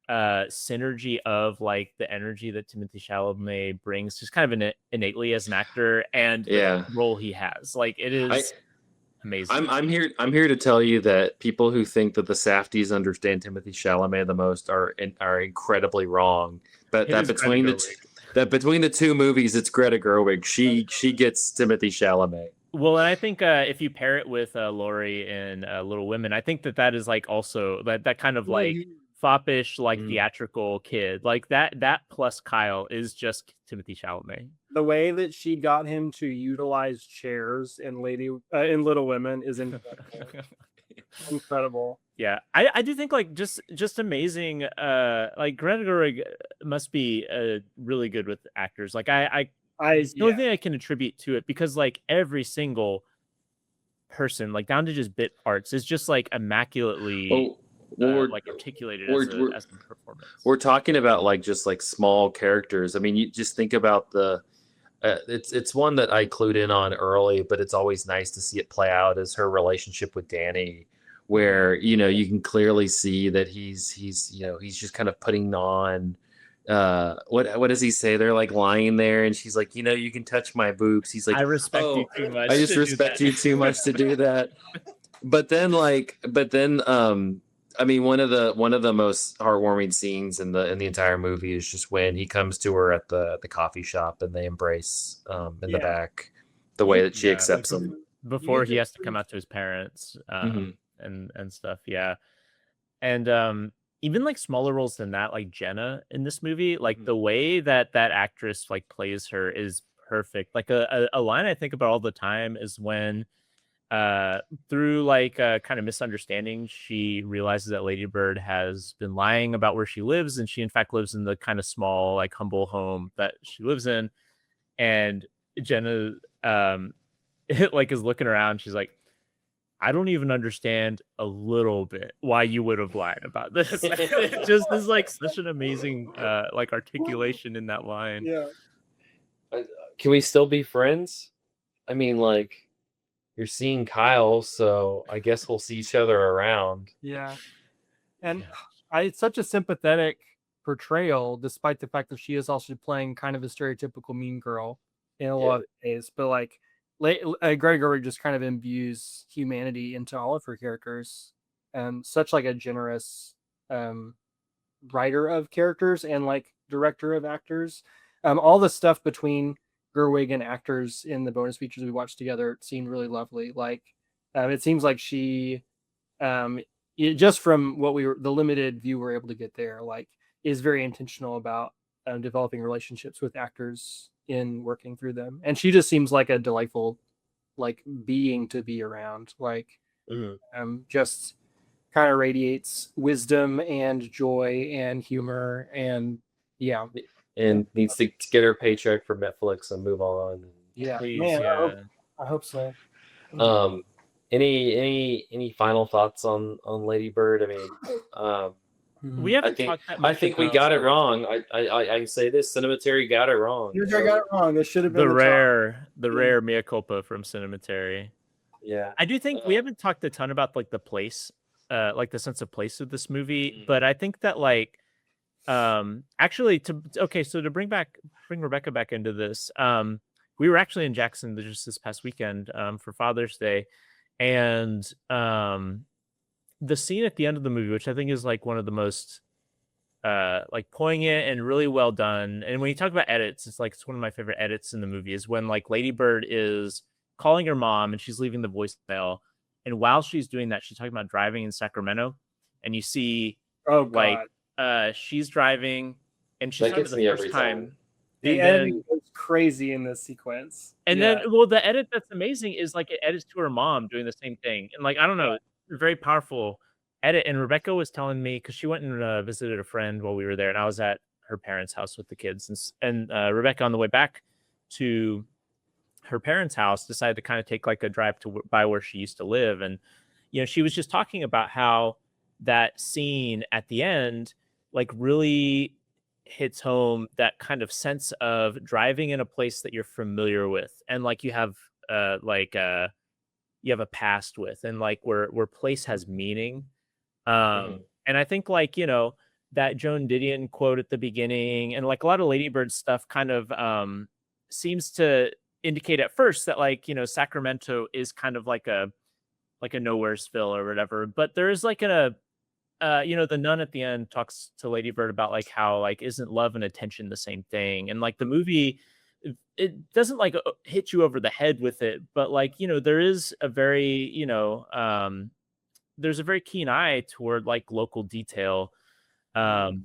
synergy of like the energy that Timothée Chalamet brings, just kind of innately as an actor, and the role he has. Like, it is amazing. I'm here to tell you that people who think that the Safdies understand Timothée Chalamet the most are incredibly wrong. But that between the two movies, it's Greta Gerwig. She gets Timothée Chalamet. Well, and I think if you pair it with Laurie in Little Women, I think that is like also that kind of like foppish, like theatrical kid, like that plus Kyle is just Timothée Chalamet. The way that she got him to utilize chairs in Little Women is incredible. Yeah, I do think like just amazing. Like Greta Gerwig must be really good with actors. Like it's the only thing I can attribute to it, because like every single person, like down to just bit parts, is just like immaculately like articulated as a performance. We're talking about like just like small characters. I mean, you just think about the it's one that I clued in on early, but it's always nice to see it play out, as her relationship with Danny, where you can clearly see that he's just kind of putting on what does he say? They're like lying there, and she's like, you can touch my boobs. He's like, I respect you too much. I just respect you too much to do that. But then I mean, one of the most heartwarming scenes in the entire movie is just when he comes to her at the coffee shop and they embrace in the back, the way that she accepts him before he has to come out to his parents and stuff. Yeah. And even like smaller roles than that, like Jenna in this movie, like the way that actress like plays her is perfect. Like a line I think about all the time is when through like a kind of misunderstanding, she realizes that Lady Bird has been lying about where she lives, and she in fact lives in the kind of small, like humble home that she lives in. And Jenna like is looking around, she's like, I don't even understand a little bit why you would have lied about this. It just is like such an amazing like articulation in that line. Yeah. Can we still be friends? I mean, like, you're seeing Kyle, so I guess we'll see each other around. Yeah. And it's such a sympathetic portrayal, despite the fact that she is also playing kind of a stereotypical mean girl in a lot of ways. But like, Greta Gerwig just kind of imbues humanity into all of her characters. Such like a generous writer of characters and like director of actors. All the stuff between Gerwig and actors in the bonus features we watched together seemed really lovely. Like, it seems like she, just from what the limited view we're able to get there, like, is very intentional about developing relationships with actors in working through them. And she just seems like a delightful, like, being to be around. Like, just kind of radiates wisdom and joy and humor and and needs to get her paycheck from Netflix and move on. Yeah, Please, man, yeah. I hope so. Any final thoughts on Lady Bird? I mean, We haven't talked that much. I think we got it wrong. I say this: Cinematary got it wrong. I got it wrong. It should have been the rare mea culpa from Cinematary. Yeah, I do think we haven't talked a ton about like the place, like the sense of place of this movie, but I think that like, actually so to bring Rebecca back into this, we were actually in Jackson just this past weekend for Father's Day, and the scene at the end of the movie, which I think is like one of the most like poignant and really well done. And when you talk about edits, it's one of my favorite edits in the movie, is when like Lady Bird is calling her mom and she's leaving the voicemail, and while she's doing that, she's talking about driving in Sacramento, and you see she's driving and she's driving the first time. The editing was crazy in this sequence. And then, well, the edit that's amazing is like it edits to her mom doing the same thing. And like, I don't know, very powerful edit. And Rebecca was telling me, because she went and visited a friend while we were there, and I was at her parents' house with the kids. And Rebecca, on the way back to her parents' house, decided to kind of take like a drive by where she used to live. And, you know, she was just talking about how that scene at the end, like, really hits home that kind of sense of driving in a place that you're familiar with, and like you have you have a past with, and like where place has meaning. And I think, like, you know, that Joan Didion quote at the beginning and like a lot of Lady Bird stuff kind of seems to indicate at first that, like, you know, Sacramento is kind of like a nowheresville or whatever, but there is like you know, the nun at the end talks to Lady Bird about like how, like, isn't love and attention the same thing? And like the movie, it doesn't like hit you over the head with it, but like, you know, there is a very, you know, there's a very keen eye toward like local detail. And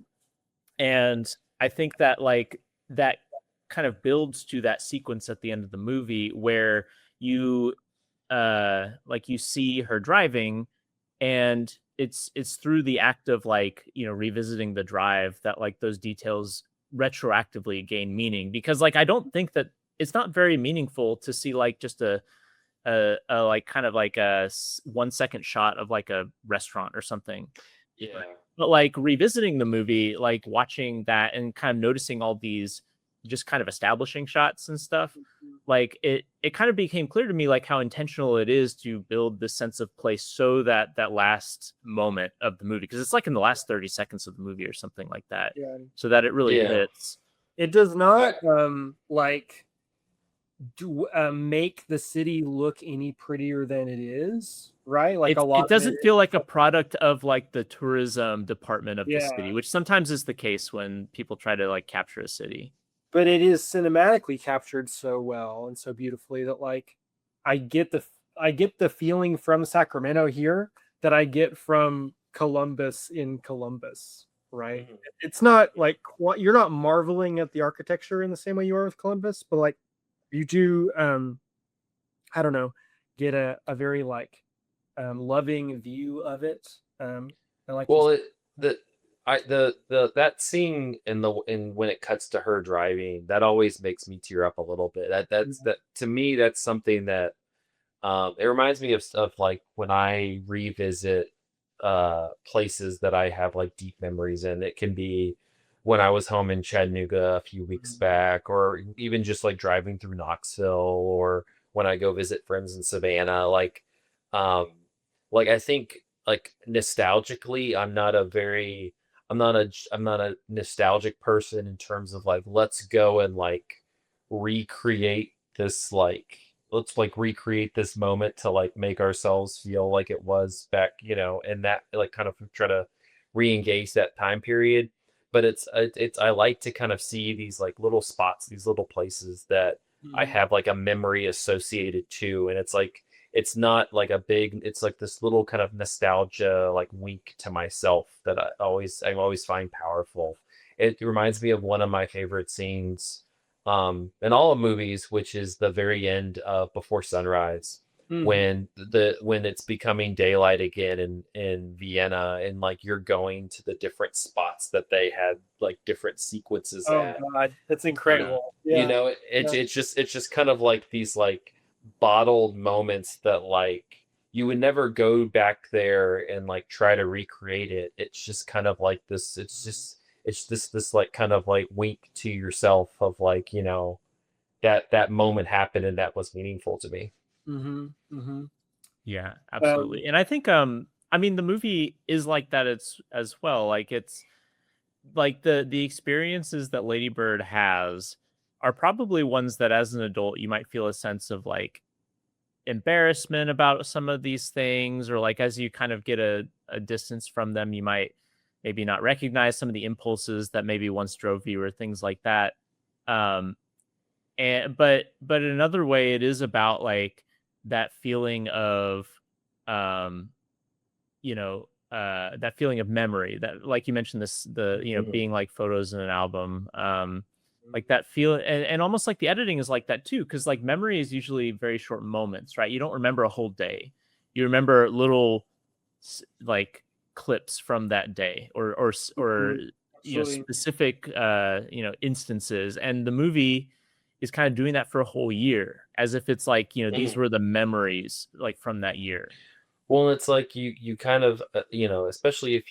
I think that like that kind of builds to that sequence at the end of the movie where you like you see her driving, and it's through the act of, like, you know, revisiting the drive that like those details retroactively gain meaning, because like I don't think that it's not very meaningful to see like just a like kind of like a 1 second shot of like a restaurant or something. But like revisiting the movie, like watching that and kind of noticing all these just kind of establishing shots and stuff, like it kind of became clear to me like how intentional it is to build this sense of place, so that last moment of the movie, because it's like in the last 30 seconds of the movie or something like that, so that it really hits. It does not like make the city look any prettier than it is, right? Like it doesn't feel like a product of like the tourism department of the city, which sometimes is the case when people try to like capture a city. But it is cinematically captured so well and so beautifully that like I get the feeling from Sacramento here that I get from Columbus in Columbus, right? It's not like you're not marveling at the architecture in the same way you are with Columbus, but like you do I don't know, get a very like loving view of it. I like that scene in when it cuts to her driving, that always makes me tear up a little bit. That to me, that's something that it reminds me of stuff like when I revisit places that I have like deep memories in. It can be when I was home in Chattanooga a few weeks back, or even just like driving through Knoxville, or when I go visit friends in Savannah. Like I think like nostalgically, I'm not a very I'm not a nostalgic person in terms of like let's go and like recreate this like let's like recreate this moment to like make ourselves feel like it was back, and that like kind of try to re-engage that time period. But it's I like to kind of see these like little spots, these little places that I have like a memory associated to, and it's like it's not like a big, it's like this little kind of nostalgia like wink to myself that I always find powerful. It reminds me of one of my favorite scenes in all of movies, which is the very end of Before Sunrise, when it's becoming daylight again in Vienna, and like you're going to the different spots that they had like different sequences at. God, that's incredible. It's just kind of like these like bottled moments that like you would never go back there and like try to recreate it. It's just kind of like this, it's this like kind of like wink to yourself of like, that moment happened and that was meaningful to me. Yeah, absolutely. And I think I mean the movie is like that it's as well. Like it's like the experiences that Lady Bird has are probably ones that as an adult you might feel a sense of like embarrassment about some of these things, or like as you kind of get a distance from them, you might maybe not recognize some of the impulses that maybe once drove you or things like that. And but in another way, it is about like that feeling of that feeling of memory that, like you mentioned, being like photos in an album, like that feel, and almost like the editing is like that too, because like memory is usually very short moments, right? You don't remember a whole day, you remember little like clips from that day, or specific instances, and the movie is kind of doing that for a whole year, as if it's like these were the memories like from that year. Well, it's like you kind of especially if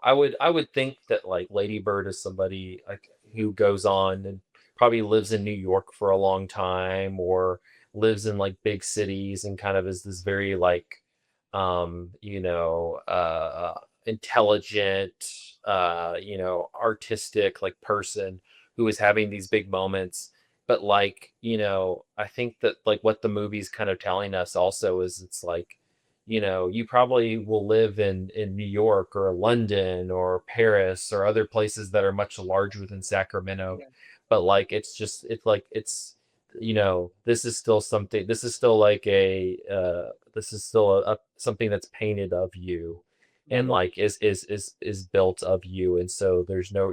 I would think that like Lady Bird is somebody like who goes on and probably lives in New York for a long time, or lives in like big cities, and kind of is this very like intelligent, artistic like person who is having these big moments. But like, I think that like what the movie's kind of telling us also is it's like, you probably will live in New York or London or Paris or other places that are much larger than Sacramento. But like it's like this is still something, this is still like something that's painted of you, and like is built of you. And so there's no,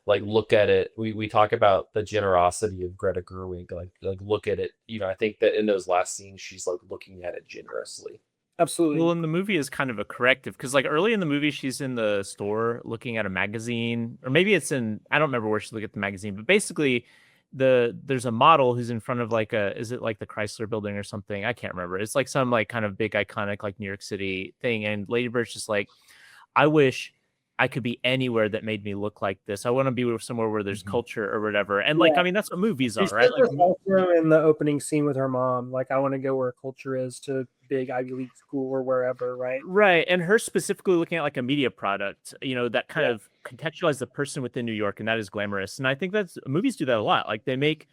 like look at it. We talk about the generosity of Greta Gerwig, like look at it. I think that in those last scenes she's like looking at it generously. Absolutely. Well, and the movie is kind of a corrective, because like early in the movie she's in the store looking at a magazine, or maybe it's in, I don't remember where she looked at the magazine, but basically there's a model who's in front of like is it like the Chrysler building or something? I can't remember. It's like some like kind of big iconic like New York City thing, and Lady Bird's just like, I wish I could be anywhere that made me look like this. I want to be somewhere where there's culture or whatever. And like, I mean, that's what movies are, right? Like in the opening scene with her mom, like, I want to go where culture is, to big Ivy League school or wherever, right? Right. And her specifically looking at like a media product, that kind of contextualize the person within New York, and that is glamorous. And I think that's, movies do that a lot. Like they make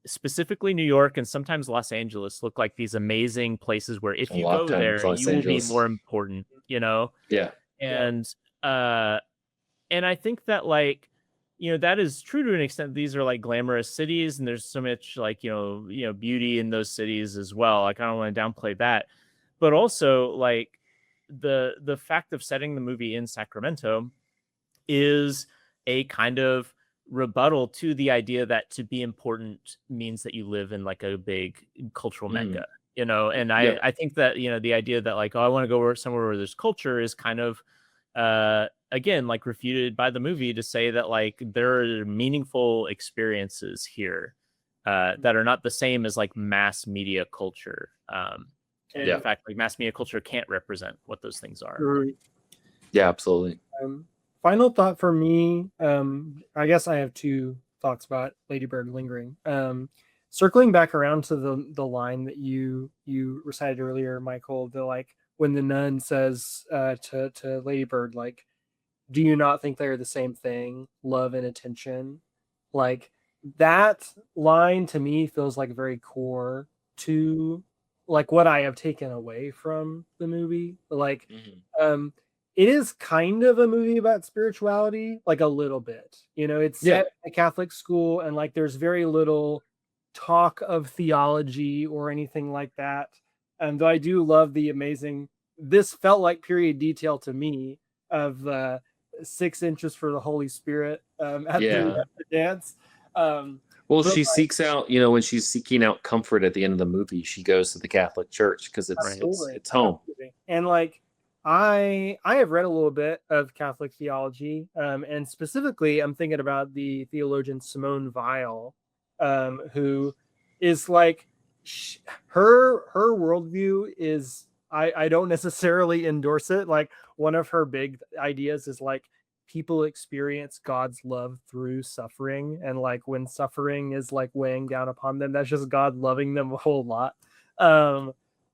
specifically New York and sometimes Los Angeles look like these amazing places where if you go there, you will be more important, Yeah. And I think that like, that is true to an extent. These are like glamorous cities, and there's so much like, beauty in those cities as well. Like I don't want to downplay that, but also like the fact of setting the movie in Sacramento is a kind of rebuttal to the idea that to be important means that you live in like a big cultural mecca, and I think that, the idea that like, oh, I want to go somewhere where there's culture is kind of, again, like refuted by the movie to say that like there are meaningful experiences here that are not the same as like mass media culture. In fact, like mass media culture can't represent what those things are. Yeah, absolutely. Final thought for me, I guess I have two thoughts about Lady Bird lingering. Circling back around to the line that you recited earlier, Michael, the like when the nun says to Lady Bird, like, do you not think they're the same thing? Love and attention. Like that line to me feels like very core to like what I have taken away from the movie. Like it is kind of a movie about spirituality, like a little bit. You know, it's set in a Catholic school, and like there's very little talk of theology or anything like that. And though I do love the amazing, this felt like period detail to me of 6 inches for the Holy Spirit at the dance. Well, she seeks out, you know, when she's seeking out comfort at the end of the movie, she goes to the Catholic Church because it's home. Absolutely. And like I have read a little bit of Catholic theology, and specifically, I'm thinking about the theologian Simone Weil, who is like her worldview is I don't necessarily endorse it. Like one of her big ideas is like people experience God's love through suffering, and like when suffering is like weighing down upon them, that's just God loving them a whole lot.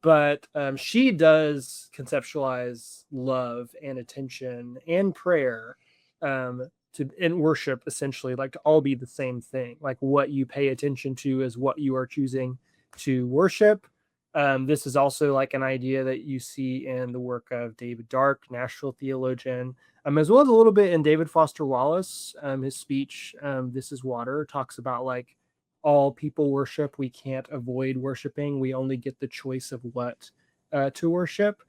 But she does conceptualize love and attention and prayer in worship, essentially, like to all be the same thing. Like what you pay attention to is what you are choosing to worship. This is also like an idea that you see in the work of David Dark, Nashville theologian, as well as a little bit in David Foster Wallace. His speech, This is Water, talks about like all people worship. We can't avoid worshiping. We only get the choice of what to worship.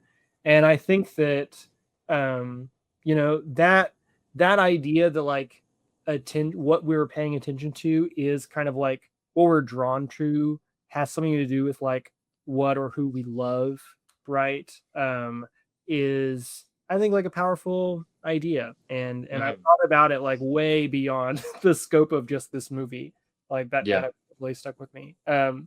And I think that, you know, that idea that like what we were paying attention to is kind of like what we're drawn to, has something to do with like what or who we love, right? Is I think like a powerful idea. And I've thought about it like way beyond the scope of just this movie. Like that really stuck with me. The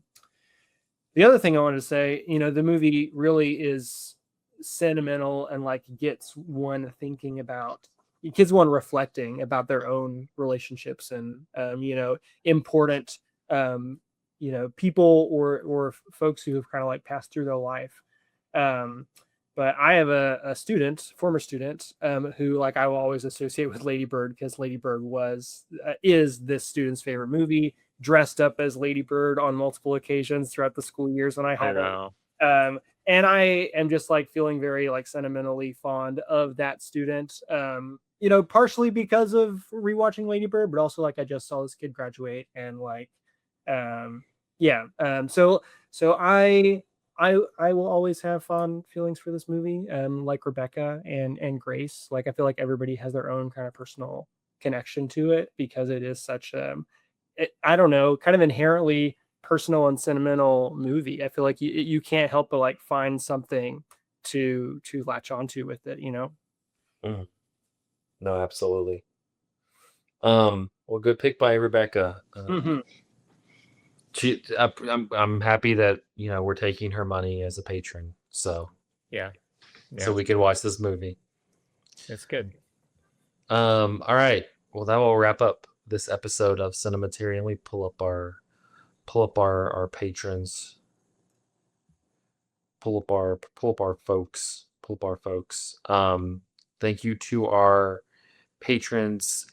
other thing I wanted to say, you know, the movie really is sentimental and like gets one thinking about, it gets one reflecting about their own relationships and you know, important you know, people or folks who have kind of like passed through their life. But I have a former student, who like I will always associate with Lady Bird, because Lady Bird is this student's favorite movie. Dressed up as Lady Bird on multiple occasions throughout the school years when I had it. And I am just like feeling very like sentimentally fond of that student. You know, partially because of rewatching Lady Bird, but also like I just saw this kid graduate, and like so I will always have fond feelings for this movie, like Rebecca and Grace. Like I feel like everybody has their own kind of personal connection to it, because it is such I don't know, kind of inherently personal and sentimental movie. I feel like you can't help but like find something to latch onto with it, you know? No, absolutely. Well, good pick by Rebecca. I'm happy that, you know, we're taking her money as a patron, so so we can watch this movie. It's good. All right, well, that will wrap up this episode of Cinematarian. We pull up our patrons, pull up our folks. Thank you to our patrons,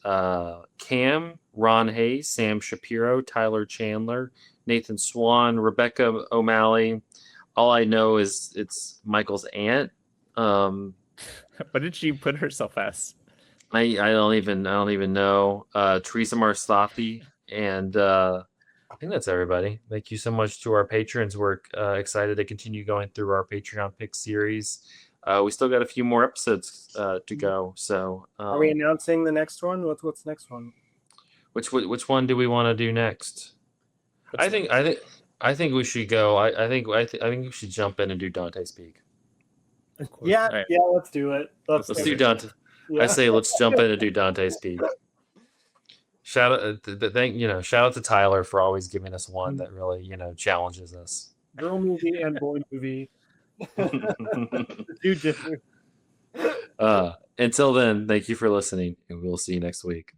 Cam, Ron Hayes, Sam Shapiro, Tyler Chandler, Nathan Swan, Rebecca O'Malley. All I know is it's Michael's aunt. What did she put herself as? I don't even know. Teresa Marsthathi, and I think that's everybody. Thank you so much to our patrons. We're excited to continue going through our Patreon pick series. We still got a few more episodes to go. So are we announcing the next one? What's the next one? Which one do we want to do next? I think we should go. I think we should jump in and do Dante's Peak. Yeah, let's do it. Let's do Dante. Yeah. I say let's jump in and do Dante's Peak. Shout out to Tyler for always giving us one that really, you know, challenges us. Girl movie and boy movie. Until then, thank you for listening, and we'll see you next week.